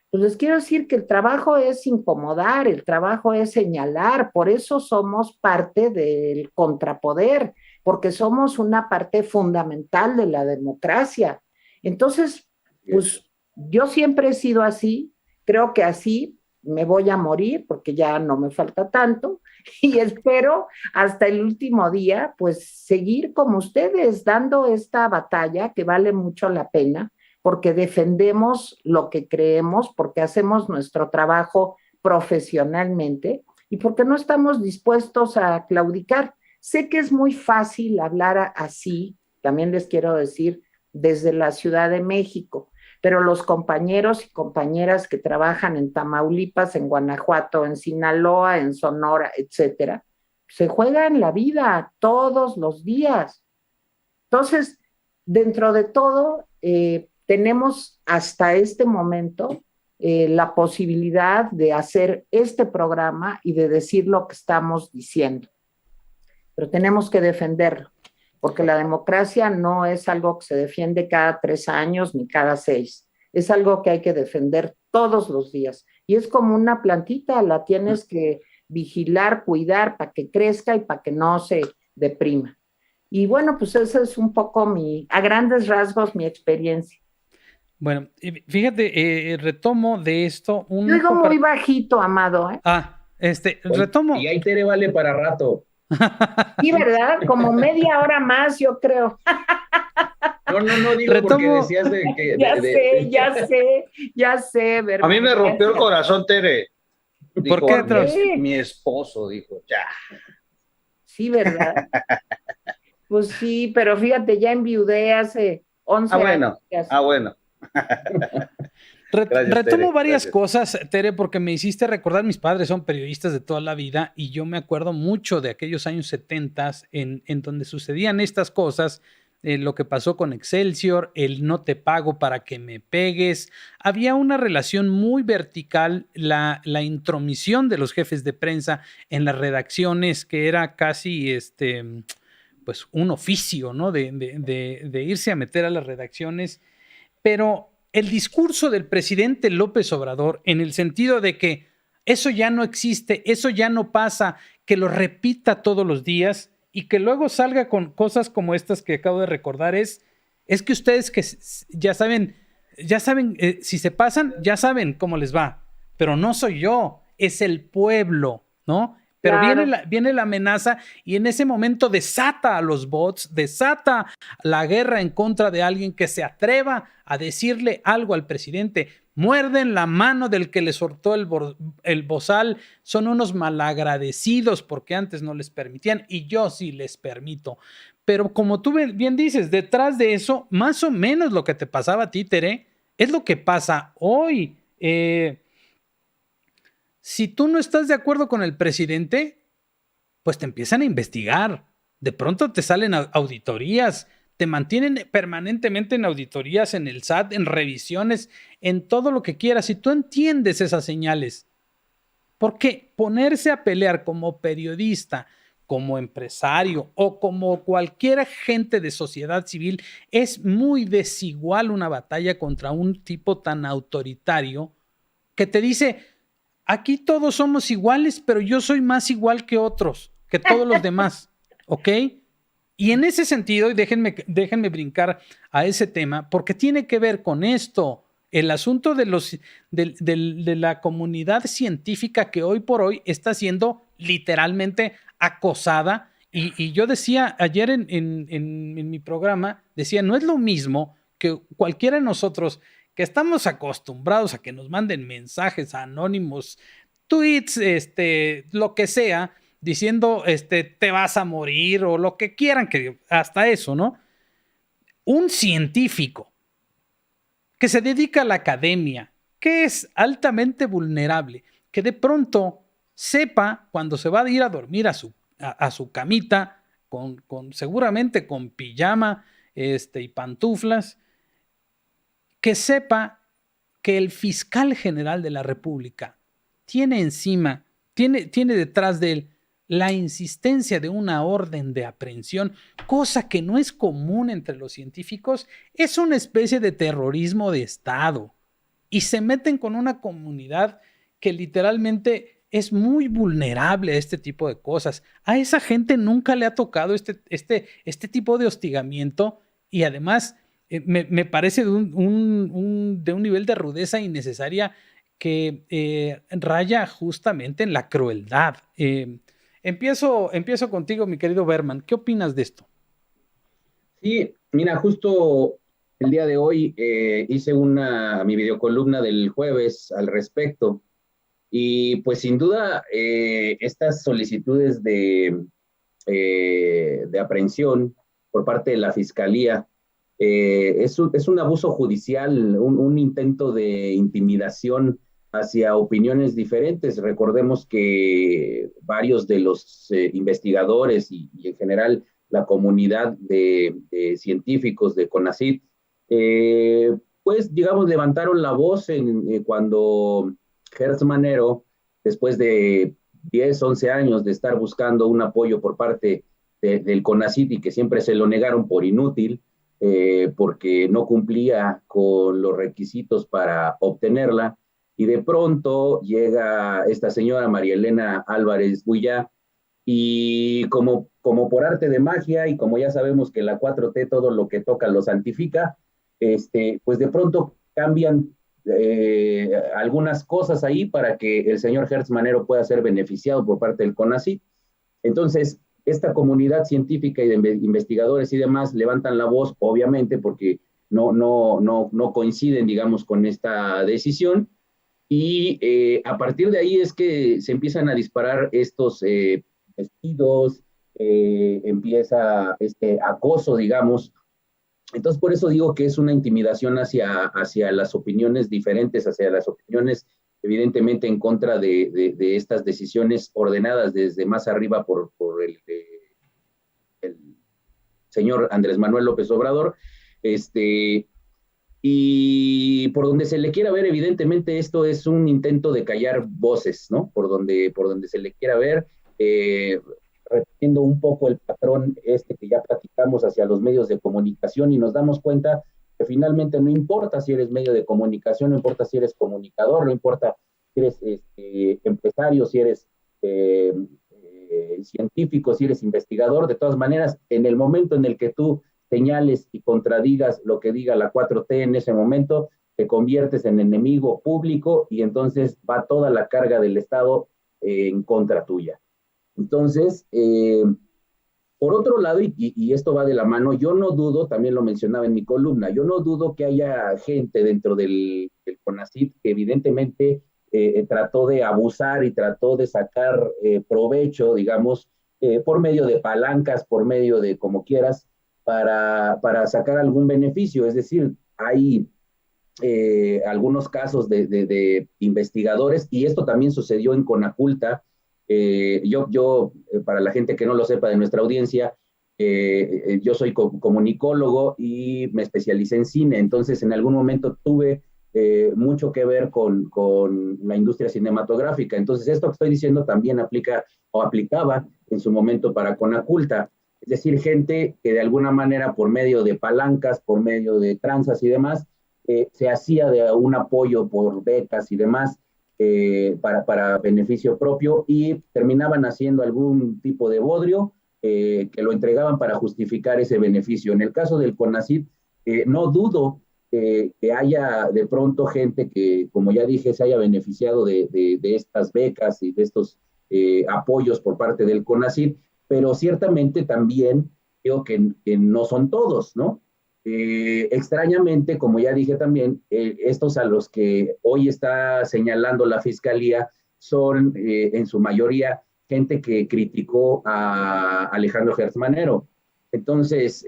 Pues les quiero decir que el trabajo es incomodar, el trabajo es señalar, por eso somos parte del contrapoder, porque somos una parte fundamental de la democracia. Entonces, pues yo siempre he sido así, creo que así me voy a morir, porque ya no me falta tanto, y espero hasta el último día, pues seguir como ustedes, dando esta batalla que vale mucho la pena, porque defendemos lo que creemos, porque hacemos nuestro trabajo profesionalmente y porque no estamos dispuestos a claudicar. Sé que es muy fácil hablar así, también les quiero decir, desde la Ciudad de México, pero los compañeros y compañeras que trabajan en Tamaulipas, en Guanajuato, en Sinaloa, en Sonora, etcétera, se juegan la vida todos los días. Entonces, dentro de todo, tenemos hasta este momento la posibilidad de hacer este programa y de decir lo que estamos diciendo. Pero tenemos que defenderlo, porque la democracia no es algo que se defiende cada 3 años ni cada 6. Es algo que hay que defender todos los días. Y es como una plantita, la tienes que vigilar, cuidar para que crezca y para que no se deprima. Y bueno, pues esa es un poco a grandes rasgos, mi experiencia. Bueno, fíjate, retomo de esto. Yo digo muy bajito, Amado, ¿eh? Retomo. Y ahí Tere vale para rato. Sí, ¿verdad? Como media hora más, yo creo. No, digo porque decías de que... Ya sé. ¿verdad? A mí me rompió el corazón, Tere. ¿Por qué, Tros? Mi esposo dijo, ya. Sí, ¿verdad? Pues sí, pero fíjate, ya enviudé hace 11 años. Bueno. Gracias, retomo varias cosas, Tere, porque me hiciste recordar, mis padres son periodistas de toda la vida y yo me acuerdo mucho de aquellos años 70 en donde sucedían estas cosas, lo que pasó con Excelsior, el no te pago para que me pegues. Había una relación muy vertical, la intromisión de los jefes de prensa en las redacciones, que era casi pues un oficio, ¿no? de irse a meter a las redacciones. Pero el discurso del presidente López Obrador, en el sentido de que eso ya no existe, eso ya no pasa, que lo repita todos los días y que luego salga con cosas como estas que acabo de recordar, es que ustedes que ya saben, si se pasan, ya saben cómo les va, pero no soy yo, es el pueblo, ¿no? Pero claro, viene la amenaza y en ese momento desata a los bots, desata la guerra en contra de alguien que se atreva a decirle algo al presidente. Muerden la mano del que le soltó el bozal. Son unos malagradecidos porque antes no les permitían y yo sí les permito. Pero como tú bien dices, detrás de eso, más o menos lo que te pasaba a ti, Tere, es lo que pasa hoy. Si tú no estás de acuerdo con el presidente, pues te empiezan a investigar. De pronto te salen auditorías, te mantienen permanentemente en auditorías, en el SAT, en revisiones, en todo lo que quieras. Si tú entiendes esas señales, porque ponerse a pelear como periodista como empresario o como cualquier agente de sociedad civil, es muy desigual una batalla contra un tipo tan autoritario que te dice, aquí todos somos iguales, pero yo soy más igual que otros, que todos los demás, ¿ok? Y en ese sentido, y déjenme brincar a ese tema, porque tiene que ver con esto, el asunto de la comunidad científica que hoy por hoy está siendo literalmente acosada. Y yo decía ayer en mi programa, decía, no es lo mismo que cualquiera de nosotros que estamos acostumbrados a que nos manden mensajes anónimos, tweets, lo que sea, diciendo, te vas a morir o lo que quieran, que hasta eso, ¿no? Un científico que se dedica a la academia, que es altamente vulnerable, que de pronto sepa cuando se va a ir a dormir a su camita, seguramente con pijama y pantuflas, que sepa que el fiscal general de la República tiene detrás de él la insistencia de una orden de aprehensión, cosa que no es común entre los científicos, es una especie de terrorismo de Estado. Y se meten con una comunidad que literalmente es muy vulnerable a este tipo de cosas. A esa gente nunca le ha tocado este tipo de hostigamiento y además me parece de un nivel de rudeza innecesaria que raya justamente en la crueldad. Empiezo contigo, mi querido Berman. ¿Qué opinas de esto? Sí, mira, justo el día de hoy hice mi videocolumna del jueves al respecto. Y pues sin duda estas solicitudes de aprehensión por parte de la Fiscalía es un abuso judicial, un intento de intimidación hacia opiniones diferentes. Recordemos que varios de los investigadores y en general la comunidad de científicos de CONACYT, pues digamos levantaron la voz cuando Hertz Manero, después de 10, 11 años de estar buscando un apoyo por parte del CONACYT y que siempre se lo negaron por inútil, porque no cumplía con los requisitos para obtenerla, y de pronto llega esta señora María Elena Álvarez Buillá, y como por arte de magia, y como ya sabemos que la 4T todo lo que toca lo santifica, pues de pronto cambian algunas cosas ahí para que el señor Hertz Manero pueda ser beneficiado por parte del CONACYT. Entonces, esta comunidad científica y de investigadores y demás levantan la voz, obviamente, porque no coinciden, digamos, con esta decisión, y a partir de ahí es que se empiezan a disparar estos vestidos, empieza este acoso, digamos. Entonces, por eso digo que es una intimidación hacia las opiniones diferentes, hacia las opiniones evidentemente en contra de estas decisiones ordenadas desde más arriba por el señor Andrés Manuel López Obrador, y por donde se le quiera ver, evidentemente esto es un intento de callar voces, ¿no? Por donde se le quiera ver, repitiendo un poco el patrón que ya platicamos hacia los medios de comunicación, y nos damos cuenta que finalmente no importa si eres medio de comunicación, no importa si eres comunicador, no importa si eres empresario, si eres científico, si eres investigador, de todas maneras, en el momento en el que tú señales y contradigas lo que diga la 4T en ese momento, te conviertes en enemigo público y entonces va toda la carga del Estado en contra tuya. Entonces, por otro lado, y esto va de la mano, yo no dudo, también lo mencionaba en mi columna, yo no dudo que haya gente dentro del CONACYT que evidentemente trató de abusar y trató de sacar provecho, digamos, por medio de palancas, por medio de como quieras, para sacar algún beneficio. Es decir, hay algunos casos de investigadores, y esto también sucedió en Conaculta. Yo para la gente que no lo sepa de nuestra audiencia, yo soy comunicólogo y me especialicé en cine, entonces en algún momento tuve mucho que ver con la industria cinematográfica. Entonces, esto que estoy diciendo también aplica o aplicaba en su momento para Conaculta. Es decir, gente que de alguna manera, por medio de palancas, por medio de tranzas y demás, se hacía de un apoyo por becas y demás para beneficio propio y terminaban haciendo algún tipo de bodrio que lo entregaban para justificar ese beneficio. En el caso del CONACYT, no dudo que haya de pronto gente que, como ya dije, se haya beneficiado de estas becas y de estos apoyos por parte del CONACYT, pero ciertamente también creo que no son todos, ¿no? Extrañamente, como ya dije también, estos a los que hoy está señalando la Fiscalía son en su mayoría gente que criticó a Alejandro Gertz Manero. Entonces,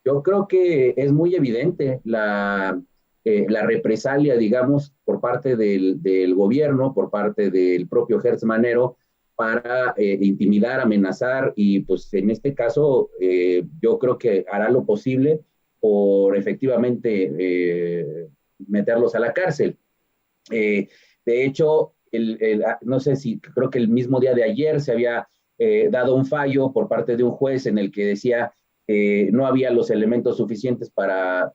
yo creo que es muy evidente la represalia, digamos, por parte del gobierno, por parte del propio Gertz Manero, para intimidar, amenazar, y pues en este caso yo creo que hará lo posible por efectivamente meterlos a la cárcel. De hecho, no sé si, creo que el mismo día de ayer se había dado un fallo por parte de un juez en el que decía no había los elementos suficientes para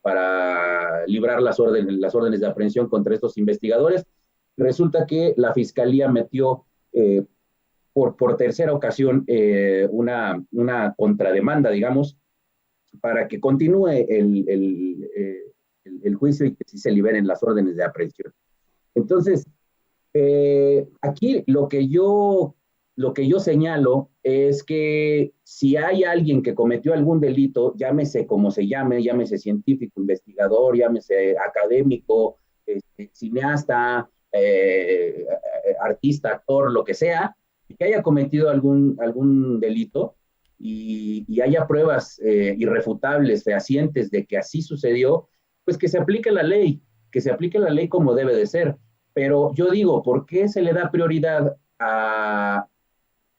librar las órdenes de aprehensión contra estos investigadores. Resulta que la Fiscalía metió por tercera ocasión una contrademanda, digamos, para que continúe el juicio y que sí se liberen las órdenes de aprehensión. Entonces, aquí lo que yo señalo es que si hay alguien que cometió algún delito, llámese como se llame, llámese científico, investigador, llámese académico, cineasta, artista, actor, lo que sea, que haya cometido algún delito y haya pruebas irrefutables, fehacientes de que así sucedió, pues que se aplique la ley como debe de ser. Pero yo digo, ¿por qué se le da prioridad a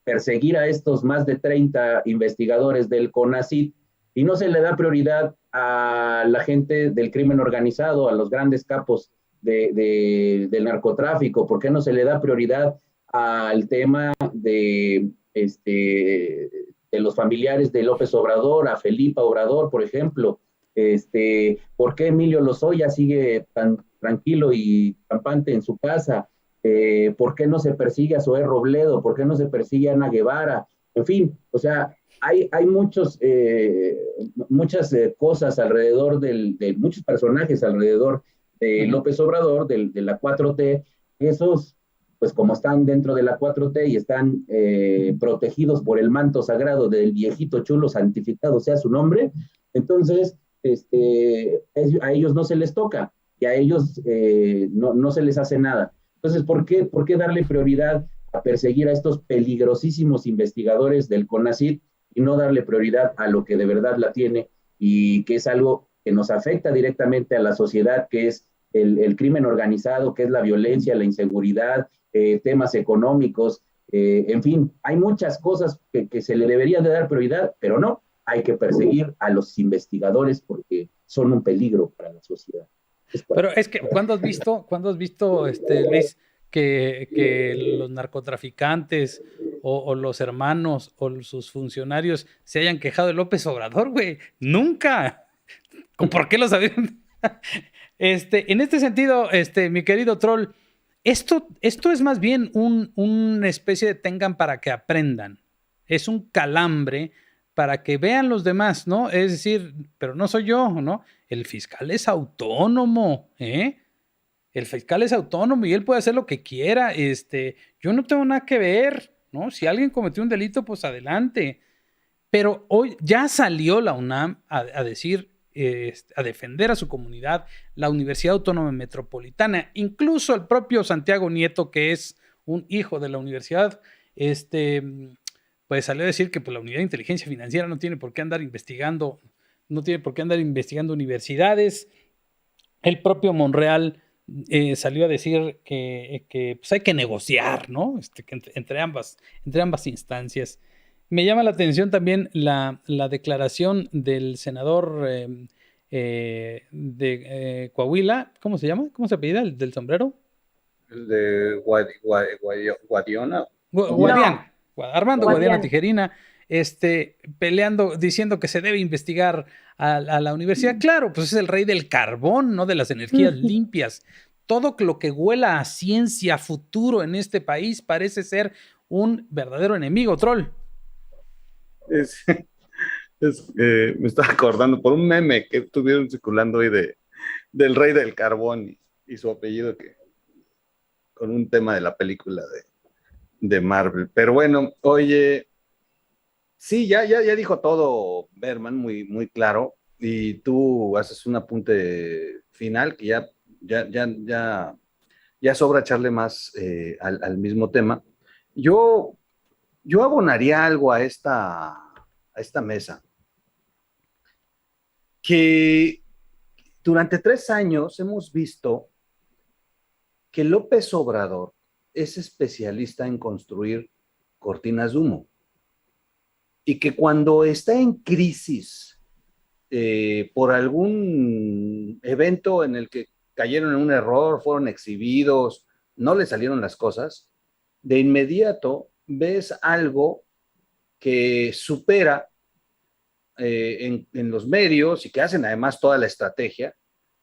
perseguir a estos más de 30 investigadores del CONACYT y no se le da prioridad a la gente del crimen organizado, a los grandes capos del narcotráfico? ¿Por qué no se le da prioridad al tema de los familiares de López Obrador, a Felipa Obrador, por ejemplo? ¿Por qué Emilio Lozoya sigue tan tranquilo y campante en su casa? ¿Por qué no se persigue a Zoé Robledo? ¿Por qué no se persigue a Ana Guevara? En fin, o sea, hay muchas cosas alrededor muchos personajes alrededor de López Obrador, de la 4T, esos, pues como están dentro de la 4T y están protegidos por el manto sagrado del viejito chulo, santificado sea su nombre, entonces a ellos no se les toca y a ellos no se les hace nada. Entonces, ¿por qué darle prioridad a perseguir a estos peligrosísimos investigadores del CONACYT y no darle prioridad a lo que de verdad la tiene y que es algo que nos afecta directamente a la sociedad, que es el crimen organizado, que es la violencia, la inseguridad, temas económicos, en fin, hay muchas cosas que se le debería de dar prioridad, pero no, hay que perseguir a los investigadores porque son un peligro para la sociedad. Pero es que, ¿cuándo has visto, Luis, que los narcotraficantes o los hermanos o sus funcionarios se hayan quejado de López Obrador, güey? ¡Nunca! ¿Por qué lo sabían? En este sentido, mi querido troll, esto es más bien una especie de tengan para que aprendan. Es un calambre para que vean los demás, ¿no? Es decir, pero no soy yo, ¿no? El fiscal es autónomo, ¿eh? El fiscal es autónomo y él puede hacer lo que quiera. Yo no tengo nada que ver, ¿no? Si alguien cometió un delito, pues adelante. Pero hoy ya salió la UNAM a decir, a defender a su comunidad, la Universidad Autónoma Metropolitana, incluso el propio Santiago Nieto, que es un hijo de la universidad, pues salió a decir que pues, la Unidad de Inteligencia Financiera no tiene por qué andar investigando universidades. El propio Monreal salió a decir que pues hay que negociar, ¿no? Entre ambas instancias. Me llama la atención también la declaración del senador de Coahuila. ¿Cómo se llama? ¿Cómo se apellida el del sombrero? El de Guadiana. Guadiana. Armando Guadiana Guadiana. Tijerina, peleando, diciendo que se debe investigar a la universidad. Claro, pues es el rey del carbón, no de las energías limpias. Todo lo que huela a ciencia, futuro en este país parece ser un verdadero enemigo, troll. Me estaba acordando por un meme que estuvieron circulando hoy del rey del carbón y su apellido, con un tema de la película de Marvel. Pero bueno, oye, sí, ya dijo todo Berman muy, muy claro, y tú haces un apunte final que ya sobra echarle más al mismo tema. Yo abonaría algo a esta mesa, que durante 3 años hemos visto que López Obrador es especialista en construir cortinas de humo, y que cuando está en crisis por algún evento en el que cayeron en un error, fueron exhibidos, no le salieron las cosas, de inmediato ves algo que supera en los medios, y que hacen además toda la estrategia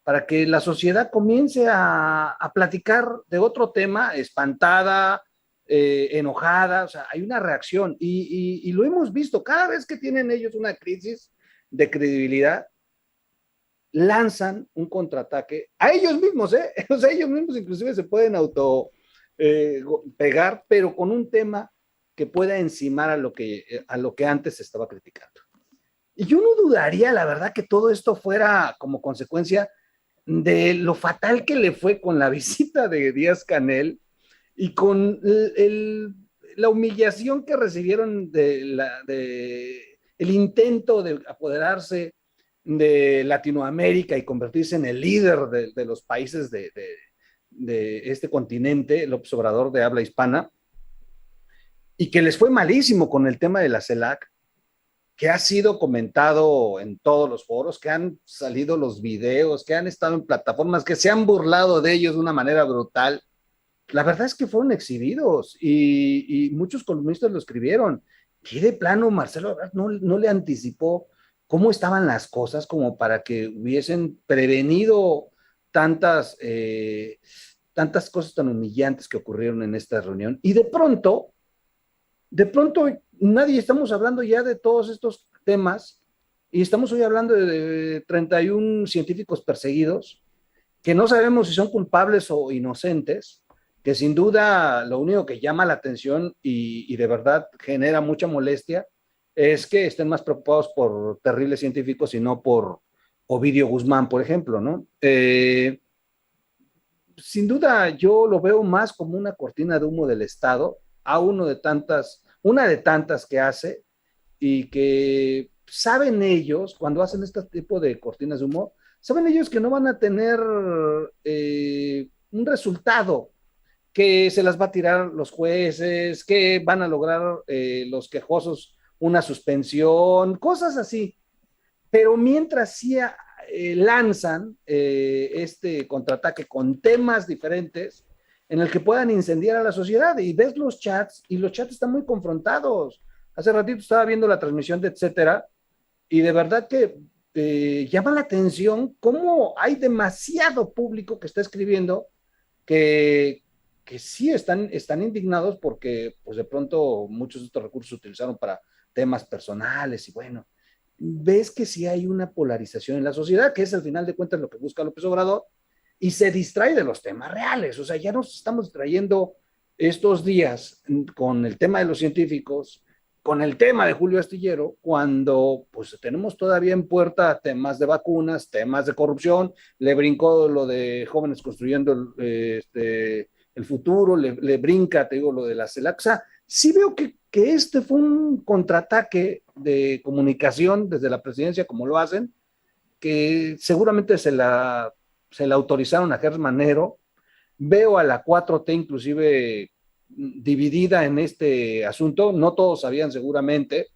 para que la sociedad comience a platicar de otro tema, espantada, enojada. O sea, hay una reacción, y lo hemos visto cada vez que tienen ellos una crisis de credibilidad, lanzan un contraataque a ellos mismos, o sea, ellos mismos inclusive se pueden pegar, pero con un tema que pueda encimar a lo que antes se estaba criticando. Y yo no dudaría, la verdad, que todo esto fuera como consecuencia de lo fatal que le fue con la visita de Díaz-Canel y con la humillación que recibieron el intento de apoderarse de Latinoamérica y convertirse en el líder de los países de este continente, López Obrador de habla hispana, y que les fue malísimo con el tema de la CELAC, que ha sido comentado en todos los foros, que han salido los videos, que han estado en plataformas, que se han burlado de ellos de una manera brutal. La verdad es que fueron exhibidos, y muchos columnistas lo escribieron. Que de plano Marcelo Ebrard no le anticipó cómo estaban las cosas como para que hubiesen prevenido tantas cosas tan humillantes que ocurrieron en esta reunión. Y de pronto, nadie, estamos hablando ya de todos estos temas, y estamos hoy hablando de 31 científicos perseguidos, que no sabemos si son culpables o inocentes, que sin duda lo único que llama la atención y de verdad genera mucha molestia es que estén más preocupados por terribles científicos y no por Ovidio Guzmán, por ejemplo, ¿no? Sin duda yo lo veo más como una cortina de humo del Estado, a una de tantas que hace, y que saben ellos, cuando hacen este tipo de cortinas de humo, saben ellos que no van a tener un resultado, que se las va a tirar los jueces, que van a lograr los quejosos una suspensión, cosas así. Pero mientras sí lanzan este contraataque con temas diferentes en el que puedan incendiar a la sociedad, y ves los chats, y los chats están muy confrontados. Hace ratito estaba viendo la transmisión de Etcétera, y de verdad que llama la atención cómo hay demasiado público que está escribiendo que sí están indignados porque pues de pronto muchos de estos recursos se utilizaron para temas personales, y bueno, ves que sí hay una polarización en la sociedad, que es al final de cuentas lo que busca López Obrador, y se distrae de los temas reales. O sea, ya nos estamos distrayendo estos días con el tema de los científicos, con el tema de Julio Astillero, cuando pues tenemos todavía en puerta temas de vacunas, temas de corrupción, le brincó lo de jóvenes construyendo el futuro, le brinca, te digo, lo de la CELAC. O sea, sí veo que este fue un contraataque de comunicación desde la presidencia, como lo hacen, que seguramente se la autorizaron a Gertz Manero. Veo a la 4T inclusive dividida en este asunto, no todos sabían seguramente,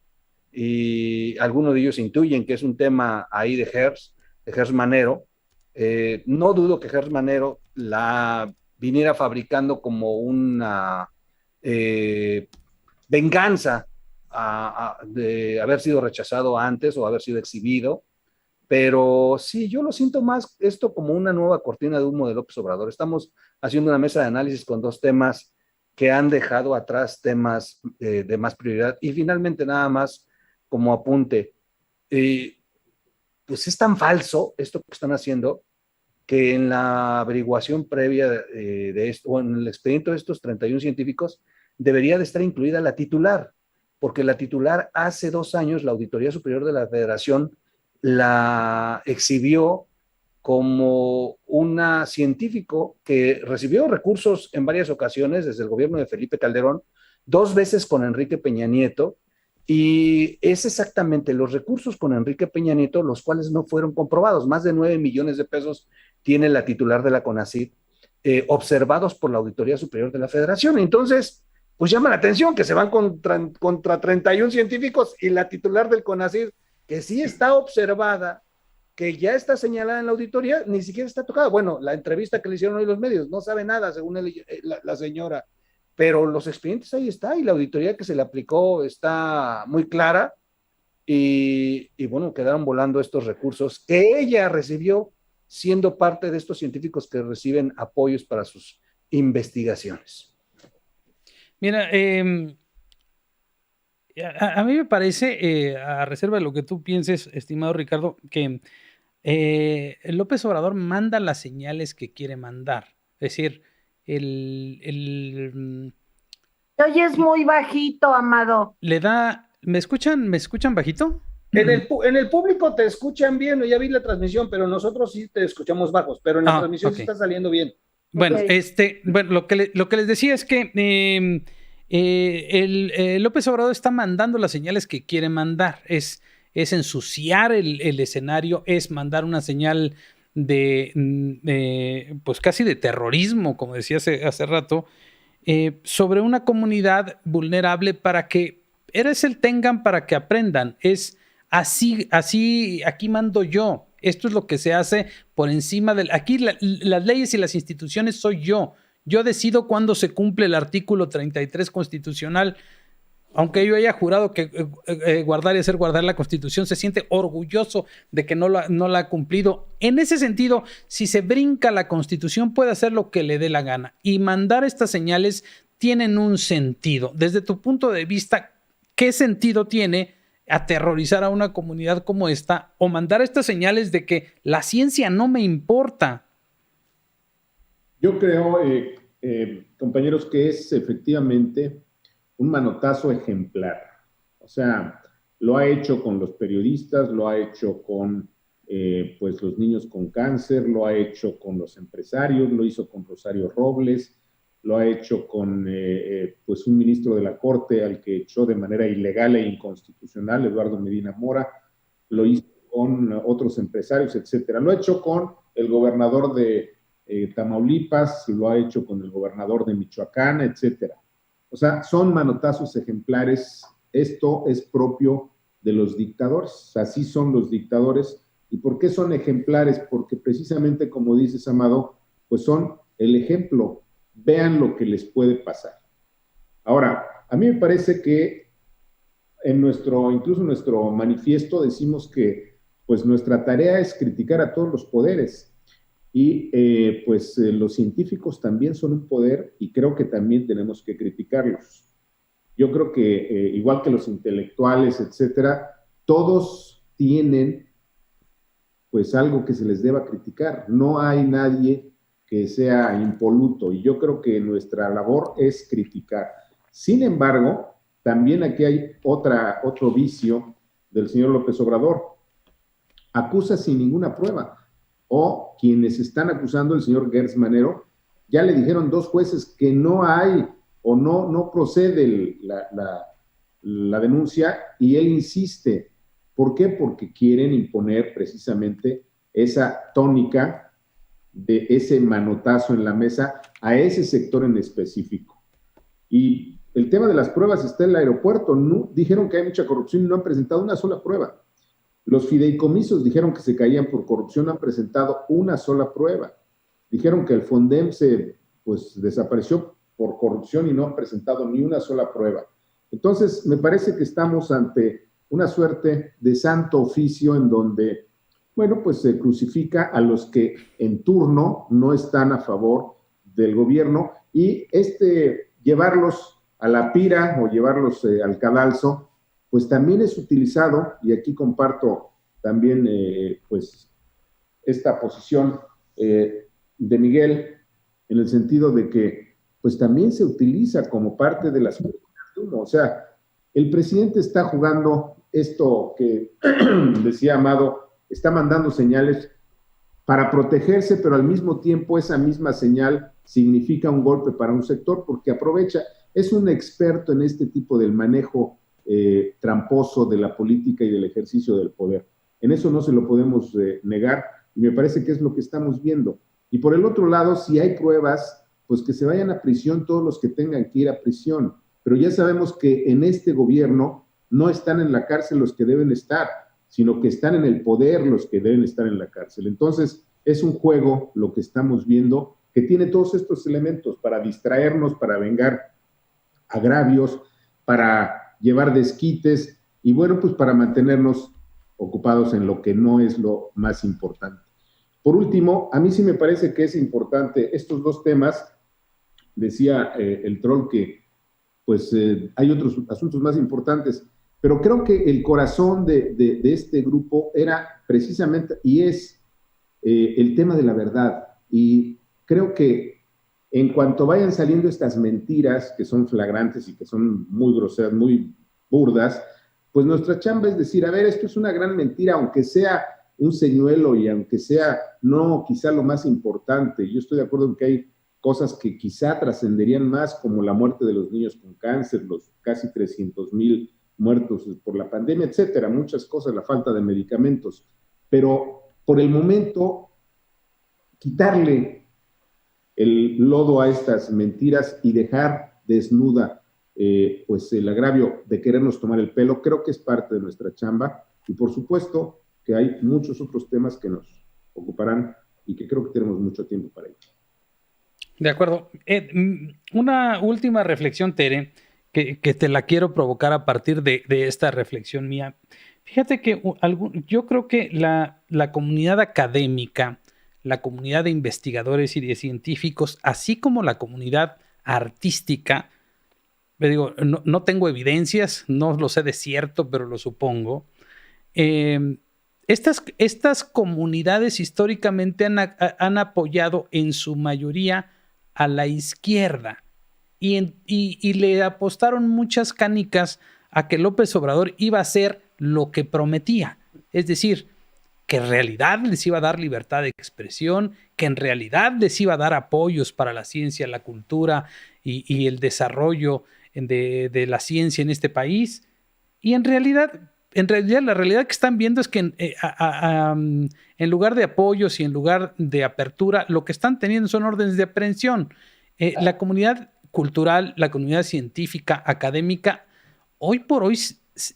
y algunos de ellos intuyen que es un tema ahí de Gertz, Gertz Manero. No dudo que Gertz Manero la viniera fabricando como una venganza de haber sido rechazado antes o haber sido exhibido, pero sí, yo lo siento más esto como una nueva cortina de humo de López Obrador. Estamos haciendo una mesa de análisis con dos temas que han dejado atrás temas de más prioridad. Y finalmente, nada más como apunte, pues es tan falso esto que están haciendo que en la averiguación previa de esto, o en el expediente de estos 31 científicos, debería de estar incluida la titular, porque la titular hace 2 años, la Auditoría Superior de la Federación la exhibió como una científico que recibió recursos en varias ocasiones desde el gobierno de Felipe Calderón, 2 veces con Enrique Peña Nieto, y es exactamente los recursos con Enrique Peña Nieto los cuales no fueron comprobados. Más de 9 millones de pesos tiene la titular de la CONACYT, observados por la Auditoría Superior de la Federación. Entonces, pues llama la atención que se van contra 31 científicos y la titular del CONACYT, que sí está observada, que ya está señalada en la auditoría, ni siquiera está tocada. Bueno, la entrevista que le hicieron hoy los medios, no sabe nada, según la señora, pero los expedientes ahí está, y la auditoría que se le aplicó está muy clara, y bueno, quedaron volando estos recursos que ella recibió siendo parte de estos científicos que reciben apoyos para sus investigaciones. Mira, a mí me parece, a reserva de lo que tú pienses, estimado Ricardo, que López Obrador manda las señales que quiere mandar. Es decir, Te oyes muy bajito, Amado. le da... ¿Me escuchan bajito? En el público te escuchan bien, ya vi la transmisión, pero nosotros sí te escuchamos bajos, pero en la transmisión sí está saliendo bien. Bueno, bueno, lo que les decía es que López Obrador está mandando las señales que quiere mandar. Es ensuciar el escenario, es mandar una señal pues casi de terrorismo, como decía hace rato, sobre una comunidad vulnerable para que tengan para que aprendan. Es así, aquí mando yo. Esto es lo que se hace por encima del... Aquí las leyes y las instituciones soy yo. Yo decido cuándo se cumple el artículo 33 constitucional. Aunque yo haya jurado que guardar y hacer guardar la Constitución, se siente orgulloso de que no la ha cumplido. En ese sentido, si se brinca la Constitución, puede hacer lo que le dé la gana. Y mandar estas señales tienen un sentido. Desde tu punto de vista, ¿qué sentido tiene aterrorizar a una comunidad como esta o mandar estas señales de que la ciencia no me importa? Yo creo, compañeros, que es efectivamente un manotazo ejemplar. O sea, lo ha hecho con los periodistas, lo ha hecho con pues los niños con cáncer, lo ha hecho con los empresarios, lo hizo con Rosario Robles, lo ha hecho con pues un ministro de la Corte al que echó de manera ilegal e inconstitucional, Eduardo Medina Mora, lo hizo con otros empresarios, etcétera. Lo ha hecho con el gobernador de Tamaulipas, lo ha hecho con el gobernador de Michoacán, etcétera. O sea, son manotazos ejemplares. Esto es propio de los dictadores. Así son los dictadores. ¿Y por qué son ejemplares? Porque precisamente, como dices, Amado, pues son el ejemplo. Vean lo que les puede pasar. Ahora, a mí me parece que incluso en nuestro manifiesto decimos que pues nuestra tarea es criticar a todos los poderes. Y los científicos también son un poder y creo que también tenemos que criticarlos. Yo creo que igual que los intelectuales, etcétera, todos tienen pues algo que se les deba criticar. No hay nadie que sea impoluto y yo creo que nuestra labor es criticar. Sin embargo, también aquí hay otro vicio del señor López Obrador. Acusa sin ninguna prueba. O quienes están acusando al señor Gertz Manero, ya le dijeron 2 jueces que no hay o no procede la denuncia y él insiste. ¿Por qué? Porque quieren imponer precisamente esa tónica de ese manotazo en la mesa a ese sector en específico. Y el tema de las pruebas está en el aeropuerto. No, dijeron que hay mucha corrupción y no han presentado una sola prueba. Los fideicomisos dijeron que se caían por corrupción, no han presentado una sola prueba. Dijeron que el Fondem desapareció por corrupción y no han presentado ni una sola prueba. Entonces, me parece que estamos ante una suerte de santo oficio en donde, se crucifica a los que en turno no están a favor del gobierno y llevarlos a la pira o llevarlos al cadalso, pues también es utilizado, y aquí comparto también esta posición de Miguel, en el sentido de que pues también se utiliza como parte de las políticas de humo. O sea, el presidente está jugando esto que decía Amado, está mandando señales para protegerse, pero al mismo tiempo esa misma señal significa un golpe para un sector porque aprovecha, es un experto en este tipo del manejo tramposo de la política y del ejercicio del poder. En eso no se lo podemos negar y me parece que es lo que estamos viendo. Y por el otro lado, si hay pruebas, pues que se vayan a prisión todos los que tengan que ir a prisión. Pero ya sabemos que en este gobierno no están en la cárcel los que deben estar, sino que están en el poder los que deben estar en la cárcel. Entonces, es un juego lo que estamos viendo que tiene todos estos elementos para distraernos, para vengar agravios, para llevar desquites y pues para mantenernos ocupados en lo que no es lo más importante. Por último, a mí sí me parece que es importante estos dos temas. Decía el troll que hay otros asuntos más importantes, pero creo que el corazón de este grupo era precisamente, y es el tema de la verdad. Y creo que en cuanto vayan saliendo estas mentiras que son flagrantes y que son muy groseras, muy burdas, pues nuestra chamba es decir, a ver, esto es una gran mentira, aunque sea un señuelo y aunque sea no quizá lo más importante. Yo estoy de acuerdo en que hay cosas que quizá trascenderían más, como la muerte de los niños con cáncer, los casi 300,000 muertos por la pandemia, etcétera, muchas cosas, la falta de medicamentos. Pero por el momento, quitarle el lodo a estas mentiras y dejar desnuda el agravio de querernos tomar el pelo, creo que es parte de nuestra chamba. Y por supuesto que hay muchos otros temas que nos ocuparán y que creo que tenemos mucho tiempo para ello. De acuerdo. Una última reflexión, Tere, que te la quiero provocar a partir de esta reflexión mía. Fíjate que yo creo que la comunidad académica, la comunidad de investigadores y de científicos, así como la comunidad artística, no tengo evidencias, no lo sé de cierto, pero lo supongo. Estas comunidades históricamente han apoyado en su mayoría a la izquierda y le apostaron muchas canicas a que López Obrador iba a hacer lo que prometía. Es decir, que en realidad les iba a dar libertad de expresión, que en realidad les iba a dar apoyos para la ciencia, la cultura y el desarrollo de la ciencia en este país. Y en realidad la realidad que están viendo es que en lugar de apoyos y en lugar de apertura, lo que están teniendo son órdenes de aprehensión. La comunidad cultural, la comunidad científica, académica, hoy por hoy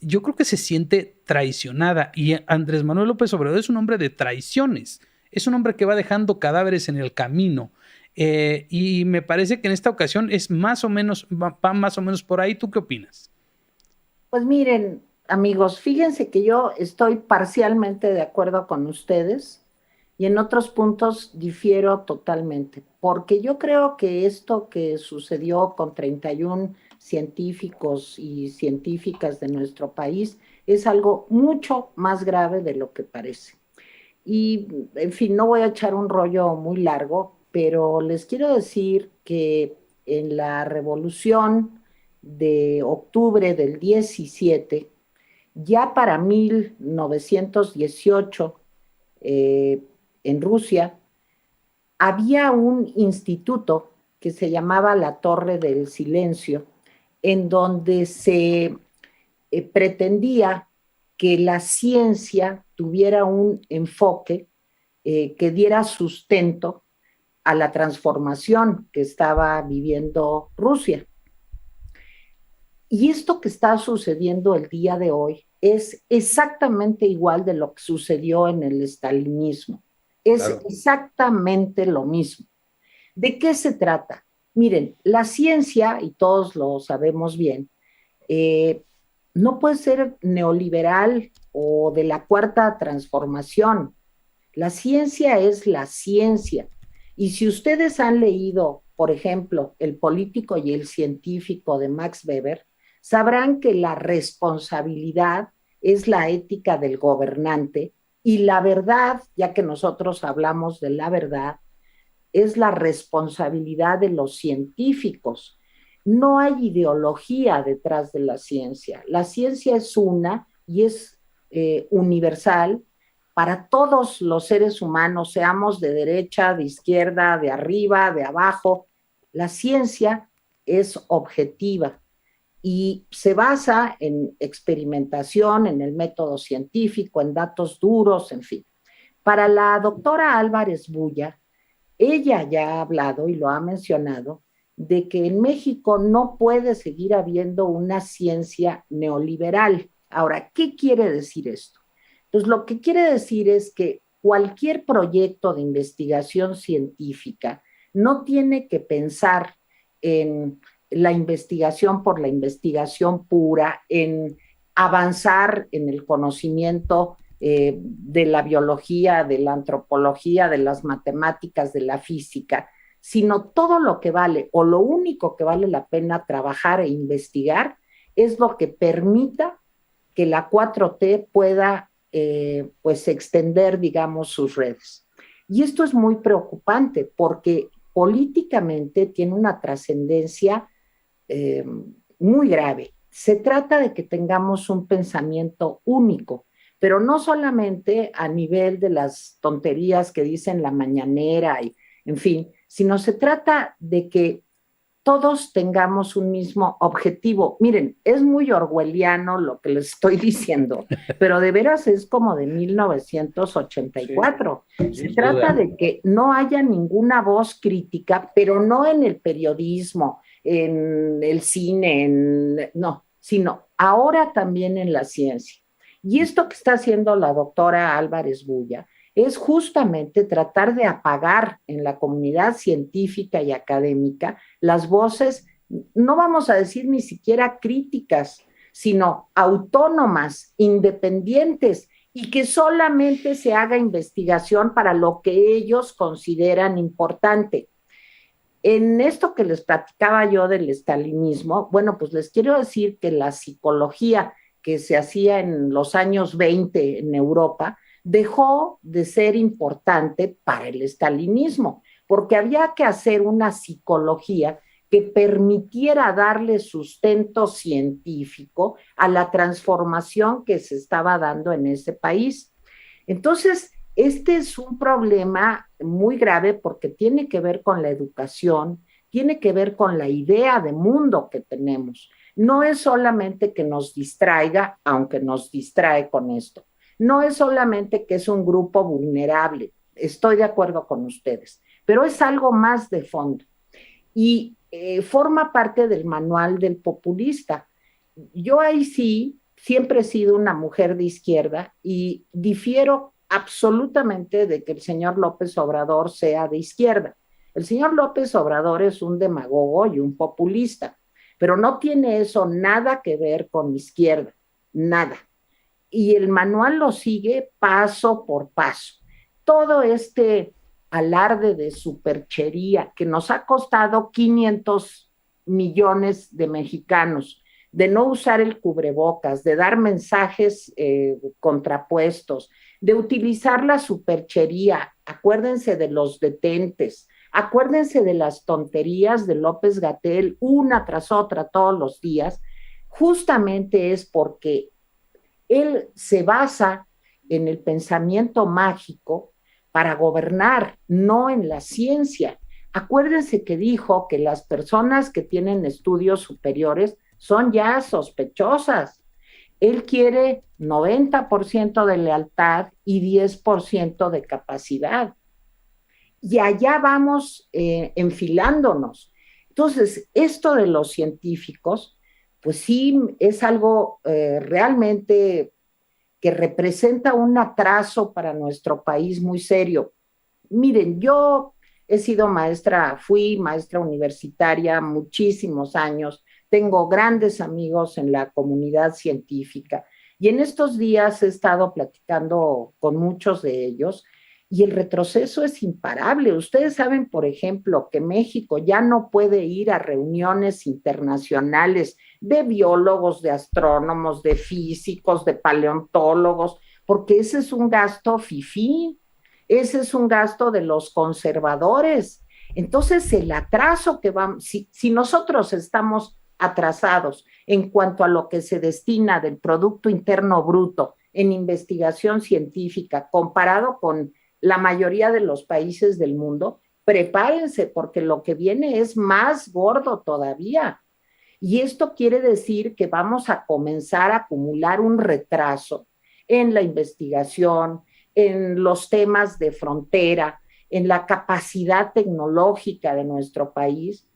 yo creo que se siente traicionada, y Andrés Manuel López Obrador es un hombre de traiciones, es un hombre que va dejando cadáveres en el camino, y me parece que en esta ocasión va más o menos por ahí. ¿Tú qué opinas? Pues miren, amigos, fíjense que yo estoy parcialmente de acuerdo con ustedes y en otros puntos difiero totalmente, porque yo creo que esto que sucedió con 31 científicos y científicas de nuestro país es algo mucho más grave de lo que parece. Y, en fin, no voy a echar un rollo muy largo, pero les quiero decir que en la revolución de octubre del 17, ya para 1918, en Rusia, había un instituto que se llamaba la Torre del Silencio, en donde se pretendía que la ciencia tuviera un enfoque que diera sustento a la transformación que estaba viviendo Rusia. Y esto que está sucediendo el día de hoy es exactamente igual de lo que sucedió en el estalinismo. Es exactamente lo mismo. ¿De qué se trata? Miren, la ciencia, y todos lo sabemos bien, no puede ser neoliberal o de la cuarta transformación. La ciencia es la ciencia. Y si ustedes han leído, por ejemplo, El político y el científico de Max Weber, sabrán que la responsabilidad es la ética del gobernante y la verdad, ya que nosotros hablamos de la verdad, es la responsabilidad de los científicos. No hay ideología detrás de la ciencia. La ciencia es una y es universal para todos los seres humanos, seamos de derecha, de izquierda, de arriba, de abajo. La ciencia es objetiva y se basa en experimentación, en el método científico, en datos duros, en fin. Para la doctora Álvarez Bulla, ella ya ha hablado y lo ha mencionado, de que en México no puede seguir habiendo una ciencia neoliberal. Ahora, ¿qué quiere decir esto? Pues lo que quiere decir es que cualquier proyecto de investigación científica no tiene que pensar en la investigación por la investigación pura, en avanzar en el conocimiento de la biología, de la antropología, de las matemáticas, de la física, sino todo lo que vale o lo único que vale la pena trabajar e investigar es lo que permita que la 4T pueda pues extender, digamos, sus redes. Y esto es muy preocupante porque políticamente tiene una trascendencia muy grave. Se trata de que tengamos un pensamiento único, pero no solamente a nivel de las tonterías que dicen la mañanera y en fin, sino se trata de que todos tengamos un mismo objetivo. Miren, es muy orwelliano lo que les estoy diciendo, pero de veras es como de 1984. Se trata de que no haya ninguna voz crítica, pero no en el periodismo, en el cine, no, sino ahora también en la ciencia. Y esto que está haciendo la doctora Álvarez Bulla es justamente tratar de apagar en la comunidad científica y académica las voces, no vamos a decir ni siquiera críticas, sino autónomas, independientes, y que solamente se haga investigación para lo que ellos consideran importante. En esto que les platicaba yo del estalinismo, bueno, pues les quiero decir que la psicología que se hacía en los años 20 en Europa, dejó de ser importante para el estalinismo, porque había que hacer una psicología que permitiera darle sustento científico a la transformación que se estaba dando en ese país. Entonces, este es un problema muy grave porque tiene que ver con la educación, tiene que ver con la idea de mundo que tenemos. No es solamente que nos distraiga, aunque nos distrae con esto. No es solamente que es un grupo vulnerable, estoy de acuerdo con ustedes, pero es algo más de fondo y forma parte del manual del populista. Yo ahí sí, siempre he sido una mujer de izquierda y difiero absolutamente de que el señor López Obrador sea de izquierda. El señor López Obrador es un demagogo y un populista, pero no tiene eso nada que ver con izquierda, nada. Y el manual lo sigue paso por paso. Todo este alarde de superchería que nos ha costado 500 millones de mexicanos, de no usar el cubrebocas, de dar mensajes contrapuestos, de utilizar la superchería, acuérdense de los detentes, acuérdense de las tonterías de López-Gatell una tras otra todos los días, justamente es porque él se basa en el pensamiento mágico para gobernar, no en la ciencia. Acuérdense que dijo que las personas que tienen estudios superiores son ya sospechosas. Él quiere 90% de lealtad y 10% de capacidad. Y allá vamos enfilándonos. Entonces, esto de los científicos, pues sí, es algo realmente que representa un atraso para nuestro país muy serio. Miren, yo he sido maestra, fui maestra universitaria muchísimos años, tengo grandes amigos en la comunidad científica y en estos días he estado platicando con muchos de ellos y el retroceso es imparable. Ustedes saben, por ejemplo, que México ya no puede ir a reuniones internacionales de biólogos, de astrónomos, de físicos, de paleontólogos, porque ese es un gasto fifí, ese es un gasto de los conservadores. Entonces, el atraso que vamos, si nosotros estamos atrasados en cuanto a lo que se destina del Producto Interno Bruto en investigación científica comparado con la mayoría de los países del mundo, prepárense porque lo que viene es más gordo todavía. Y esto quiere decir que vamos a comenzar a acumular un retraso en la investigación, en los temas de frontera, en la capacidad tecnológica de nuestro país,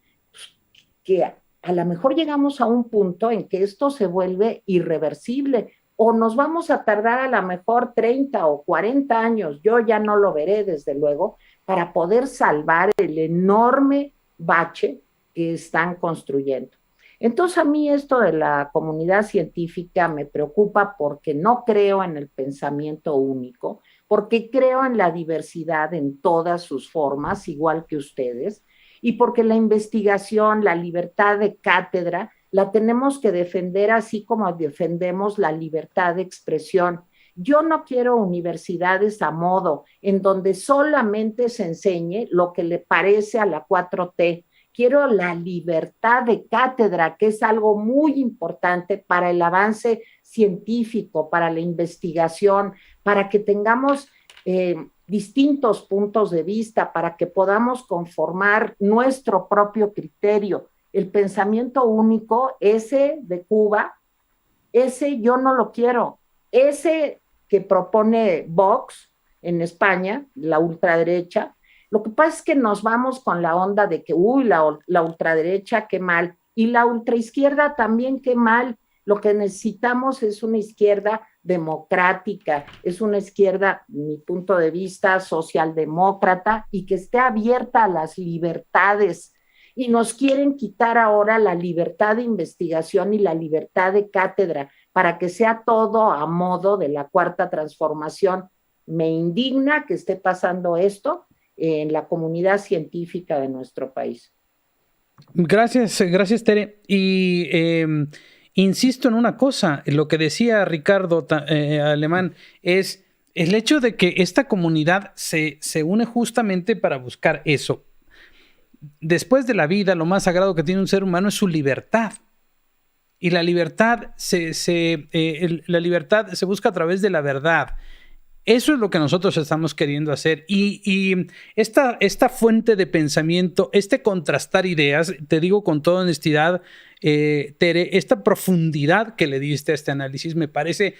que a lo mejor llegamos a un punto en que esto se vuelve irreversible o nos vamos a tardar a lo mejor 30 o 40 años, yo ya no lo veré desde luego, para poder salvar el enorme bache que están construyendo. Entonces a mí esto de la comunidad científica me preocupa porque no creo en el pensamiento único, porque creo en la diversidad en todas sus formas, igual que ustedes, y porque la investigación, la libertad de cátedra, la tenemos que defender así como defendemos la libertad de expresión. Yo no quiero universidades a modo, en donde solamente se enseñe lo que le parece a la 4T. Quiero la libertad de cátedra, que es algo muy importante para el avance científico, para la investigación, para que tengamos distintos puntos de vista, para que podamos conformar nuestro propio criterio. El pensamiento único, ese de Cuba, ese yo no lo quiero. Ese que propone Vox en España, la ultraderecha, lo que pasa es que nos vamos con la onda de que, uy, la ultraderecha, qué mal, y la ultraizquierda también, qué mal. Lo que necesitamos es una izquierda democrática, es una izquierda, mi punto de vista, socialdemócrata y que esté abierta a las libertades. Y nos quieren quitar ahora la libertad de investigación y la libertad de cátedra para que sea todo a modo de la Cuarta Transformación. Me indigna que esté pasando esto en la comunidad científica de nuestro país. Gracias, Tere. Y insisto en una cosa, lo que decía Ricardo Alemán es el hecho de que esta comunidad se une justamente para buscar eso. Después de la vida, lo más sagrado que tiene un ser humano es su libertad. Y la libertad la libertad se busca a través de la verdad. Eso es lo que nosotros estamos queriendo hacer. Y esta fuente de pensamiento, contrastar ideas, te digo con toda honestidad, Tere, esta profundidad que le diste a este análisis me parece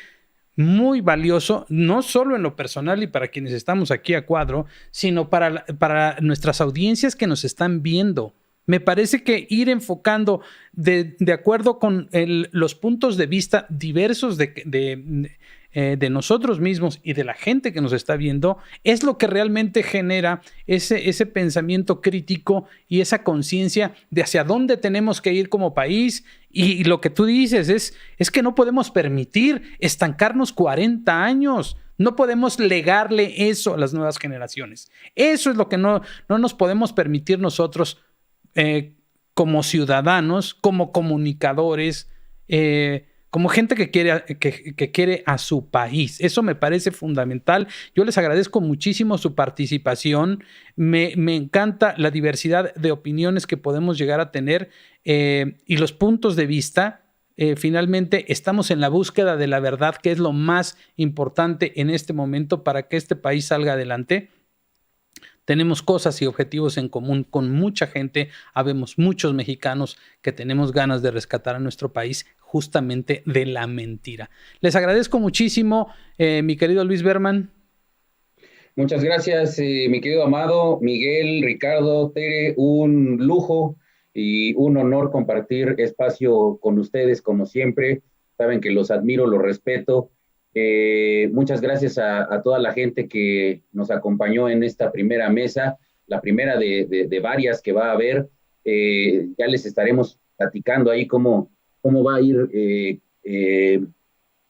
muy valioso, no solo en lo personal y para quienes estamos aquí a cuadro, sino para nuestras audiencias que nos están viendo. Me parece que ir enfocando de acuerdo con los puntos de vista diversos de nosotros mismos y de la gente que nos está viendo es lo que realmente genera ese pensamiento crítico y esa conciencia de hacia dónde tenemos que ir como país. Y lo que tú dices es que no podemos permitir estancarnos 40 años. No podemos legarle eso a las nuevas generaciones. Eso es lo que no nos podemos permitir nosotros como ciudadanos, como comunicadores, como gente que quiere a su país. Eso me parece fundamental. Yo les agradezco muchísimo su participación. Me encanta la diversidad de opiniones que podemos llegar a tener y los puntos de vista. Finalmente, estamos en la búsqueda de la verdad, que es lo más importante en este momento para que este país salga adelante. Tenemos cosas y objetivos en común con mucha gente. Habemos muchos mexicanos que tenemos ganas de rescatar a nuestro país justamente de la mentira. Les agradezco muchísimo, mi querido Luis Berman. Muchas gracias, mi querido Amado, Miguel, Ricardo, Tere, un lujo y un honor compartir espacio con ustedes como siempre. Saben que los admiro, los respeto Muchas gracias a toda la gente que nos acompañó en esta primera mesa, la primera de varias que va a haber. Ya les estaremos platicando ahí cómo va a ir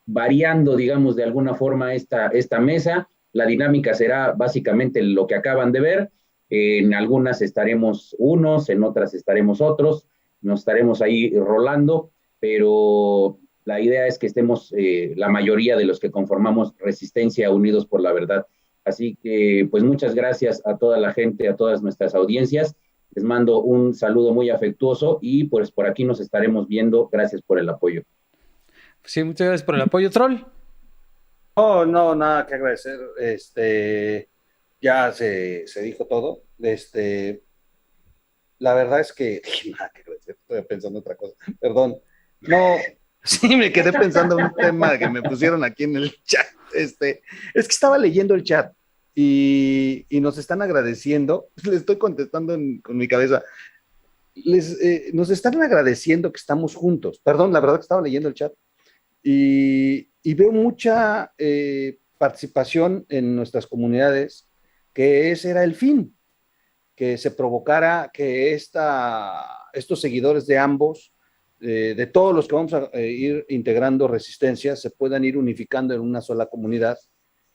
variando, digamos, de alguna forma esta mesa. La dinámica será básicamente lo que acaban de ver. En algunas estaremos unos, en otras estaremos otros, nos estaremos ahí rolando, pero la idea es que estemos la mayoría de los que conformamos Resistencia Unidos por la Verdad. Así que, pues muchas gracias a toda la gente, a todas nuestras audiencias. Les mando un saludo muy afectuoso y pues por aquí nos estaremos viendo. Gracias por el apoyo. Sí, muchas gracias por el apoyo, Troll. No, nada que agradecer. Ya se dijo todo. La verdad es que nada que agradecer. Estoy pensando en otra cosa. Perdón. No, sí, me quedé pensando en un tema que me pusieron aquí en el chat. Es que estaba leyendo el chat y nos están agradeciendo. Le estoy contestando con mi cabeza. Nos están agradeciendo que estamos juntos. Perdón, la verdad que estaba leyendo el chat. Y veo mucha participación en nuestras comunidades, que ese era el fin, que se provocara que estos seguidores de ambos, de todos los que vamos a ir integrando Resistencia, se puedan ir unificando en una sola comunidad,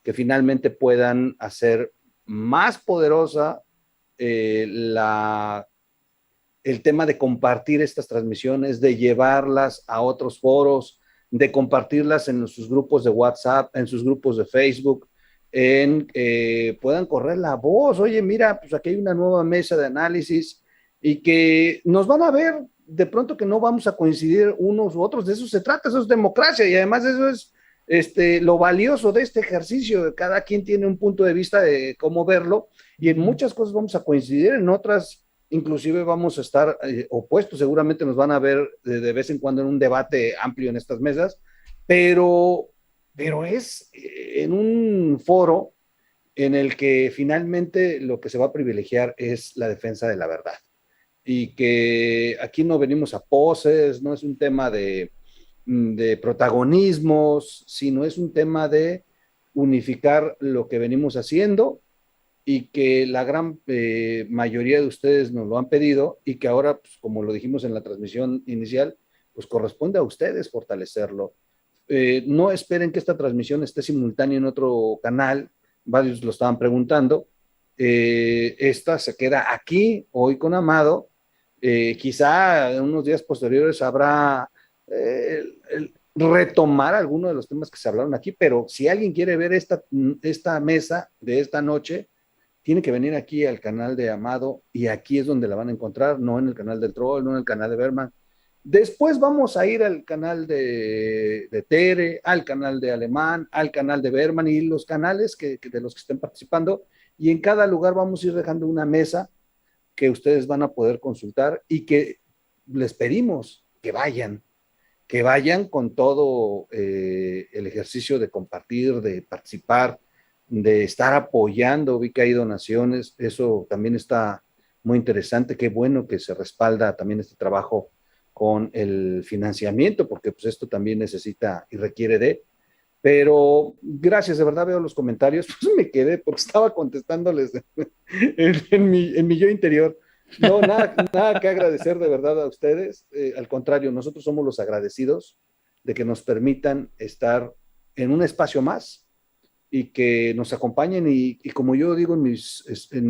que finalmente puedan hacer más poderosa el tema de compartir estas transmisiones, de llevarlas a otros foros, de compartirlas en sus grupos de WhatsApp, en sus grupos de Facebook, puedan correr la voz. Oye, mira, pues aquí hay una nueva mesa de análisis y que nos van a ver de pronto que no vamos a coincidir unos u otros. De eso se trata, eso es democracia y además eso es lo valioso de este ejercicio. Cada quien tiene un punto de vista de cómo verlo y en muchas cosas vamos a coincidir, en otras inclusive vamos a estar opuestos, seguramente nos van a ver de vez en cuando en un debate amplio en estas mesas, pero es en un foro en el que finalmente lo que se va a privilegiar es la defensa de la verdad. Y que aquí no venimos a poses, no es un tema de protagonismos, sino es un tema de unificar lo que venimos haciendo y que la gran mayoría de ustedes nos lo han pedido y que ahora, pues, como lo dijimos en la transmisión inicial, pues corresponde a ustedes fortalecerlo. No esperen que esta transmisión esté simultánea en otro canal, varios lo estaban preguntando. Esta se queda aquí, hoy con Amado. Quizá en unos días posteriores habrá retomar algunos de los temas que se hablaron aquí, pero si alguien quiere ver esta mesa de esta noche, tiene que venir aquí al canal de Amado y aquí es donde la van a encontrar, no en el canal del Troll, no en el canal de Berman. Después vamos a ir al canal de Tere, al canal de Alemán, al canal de Berman y los canales de los que estén participando, y en cada lugar vamos a ir dejando una mesa que ustedes van a poder consultar y que les pedimos que vayan con todo el ejercicio de compartir, de participar, de estar apoyando. Vi que hay donaciones, eso también está muy interesante. Qué bueno que se respalda también este trabajo con el financiamiento, porque pues esto también necesita y requiere pero gracias, de verdad veo los comentarios, pues me quedé porque estaba contestándoles en mi yo interior. No, nada que agradecer de verdad a ustedes, al contrario, nosotros somos los agradecidos de que nos permitan estar en un espacio más y que nos acompañen y como yo digo en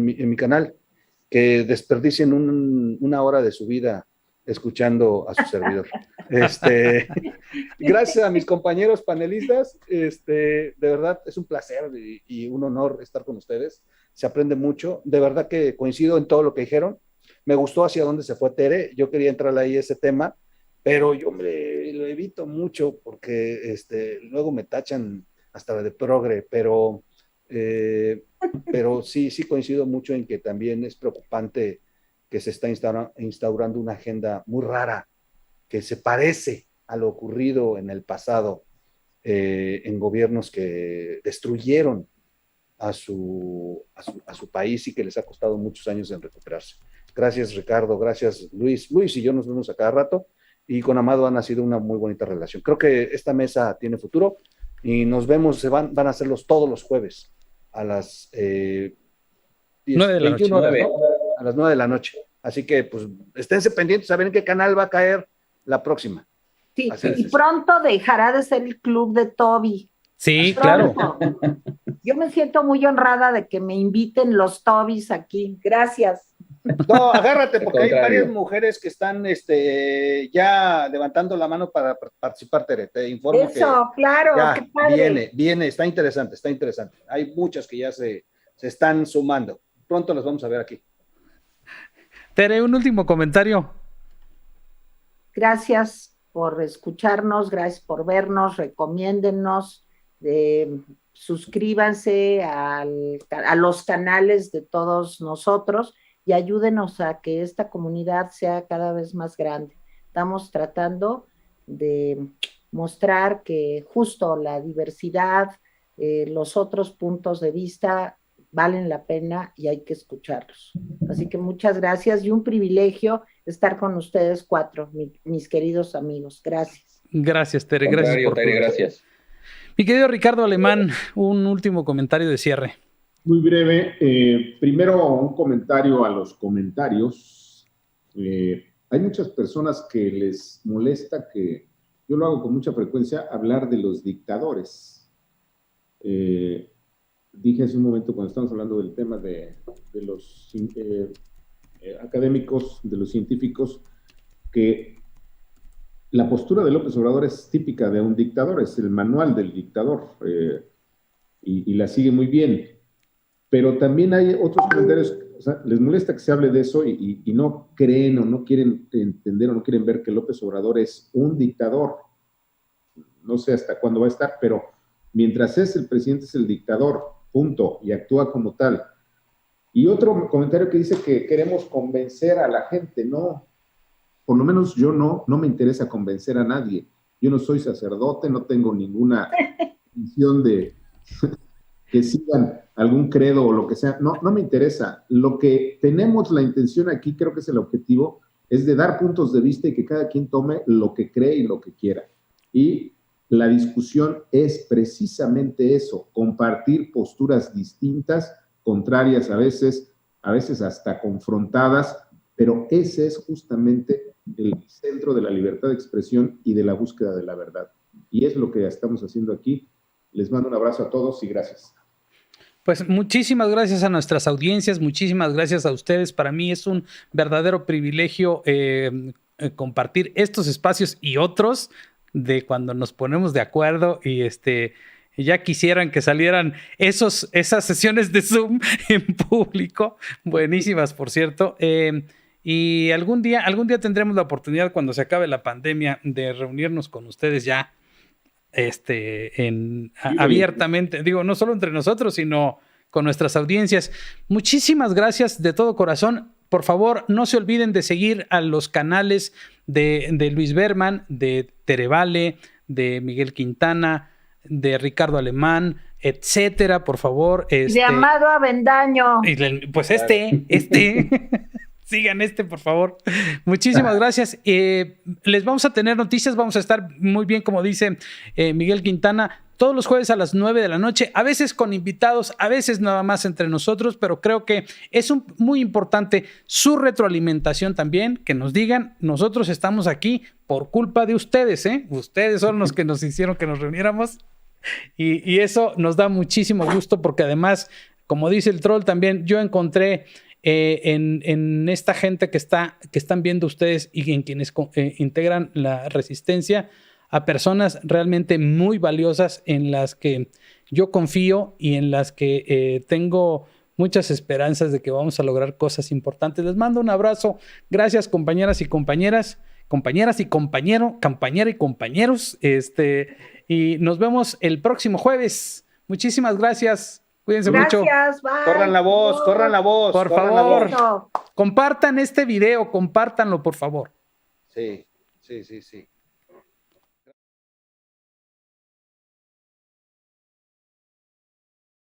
mi canal, que desperdicien una hora de su vida escuchando a su servidor. Gracias a mis compañeros panelistas, de verdad es un placer y un honor estar con ustedes, se aprende mucho, de verdad que coincido en todo lo que dijeron, me gustó hacia dónde se fue Tere, yo quería entrar ahí a ese tema, pero yo lo evito mucho porque luego me tachan hasta de progre, pero sí coincido mucho en que también es preocupante que se está instaurando una agenda muy rara que se parece a lo ocurrido en el pasado en gobiernos que destruyeron a su país y que les ha costado muchos años en recuperarse. Gracias, Ricardo, gracias, Luis. Luis y yo nos vemos a cada rato y con Amado ha nacido una muy bonita relación. Creo que esta mesa tiene futuro y nos vemos, van a hacerlos todos los jueves a las 9 de la 21 noche. horas, ¿no? A las 9 de la noche. Así que, pues, esténse pendientes a ver en qué canal va a caer la próxima. Sí, Así y es. pronto dejará de ser el club de Toby. Sí, Pronto. claro. Yo me siento muy honrada de que me inviten los Tobys aquí. Gracias. No, agárrate, porque hay contrario. varias mujeres que están ya levantando la mano para participar, Tere. Te informo Eso, claro, ya qué padre. viene, está interesante. Hay muchas que ya se están sumando. Pronto las vamos a ver aquí. Tere, un último comentario. Gracias por escucharnos, gracias por vernos, recomiéndennos, suscríbanse a los canales de todos nosotros y ayúdenos a que esta comunidad sea cada vez más grande. Estamos tratando de mostrar que justo la diversidad, los otros puntos de vista valen la pena y hay que escucharlos. Así que muchas gracias y un privilegio estar con ustedes cuatro, mis queridos amigos. Gracias. Gracias, Tere. Gracias por Tere, todo. gracias. Mi querido Ricardo Alemán, un último comentario de cierre. Muy breve. Primero, un comentario a los comentarios. Hay muchas personas que les molesta que, yo lo hago con mucha frecuencia, hablar de los dictadores. Dije hace un momento cuando estamos hablando del tema de los académicos, de los científicos, que la postura de López Obrador es típica de un dictador, es el manual del dictador, y la sigue muy bien. Pero también hay otros comentarios, o sea, les molesta que se hable de eso y no creen o no quieren entender o no quieren ver que López Obrador es un dictador. No sé hasta cuándo va a estar, pero mientras es el presidente es el dictador, punto, y actúa como tal. Y otro comentario que dice que queremos convencer a la gente. No, por lo menos yo no me interesa convencer a nadie. Yo no soy sacerdote, no tengo ninguna intención de que sigan algún credo o lo que sea. No me interesa. Lo que tenemos la intención aquí, creo que es el objetivo, es de dar puntos de vista y que cada quien tome lo que cree y lo que quiera. Y la discusión es precisamente eso, compartir posturas distintas, contrarias a veces hasta confrontadas, pero ese es justamente el centro de la libertad de expresión y de la búsqueda de la verdad. Y es lo que estamos haciendo aquí. Les mando un abrazo a todos y gracias. Pues muchísimas gracias a nuestras audiencias, muchísimas gracias a ustedes. Para mí es un verdadero privilegio compartir estos espacios y otros de cuando nos ponemos de acuerdo y ya quisieran que salieran esas sesiones de Zoom en público, buenísimas por cierto, y algún día tendremos la oportunidad cuando se acabe la pandemia de reunirnos con ustedes ya abiertamente, digo, no solo entre nosotros, sino con nuestras audiencias. Muchísimas gracias de todo corazón. Por favor, no se olviden de seguir a los canales de Luis Berman, de Tere Vale, de Miguel Quintana, de Ricardo Alemán, etcétera, por favor. De Amado Avendaño. Pues sigan por favor. Muchísimas gracias. Les vamos a tener noticias, vamos a estar muy bien, como dice Miguel Quintana, todos los jueves a las 9 de la noche, a veces con invitados, a veces nada más entre nosotros, pero creo que es muy importante su retroalimentación también, que nos digan, nosotros estamos aquí por culpa de ustedes, Ustedes son los que nos hicieron que nos reuniéramos y eso nos da muchísimo gusto porque además, como dice el troll también, yo encontré en esta gente que están viendo ustedes y en quienes integran la resistencia a personas realmente muy valiosas en las que yo confío y en las que tengo muchas esperanzas de que vamos a lograr cosas importantes. Les mando un abrazo. Gracias, compañeras y compañeras, compañera y compañeros. Y nos vemos el próximo jueves. Muchísimas gracias. Cuídense mucho. Gracias, bye. Corran la voz. Por favor, compartan este video, compártanlo, por favor. Sí.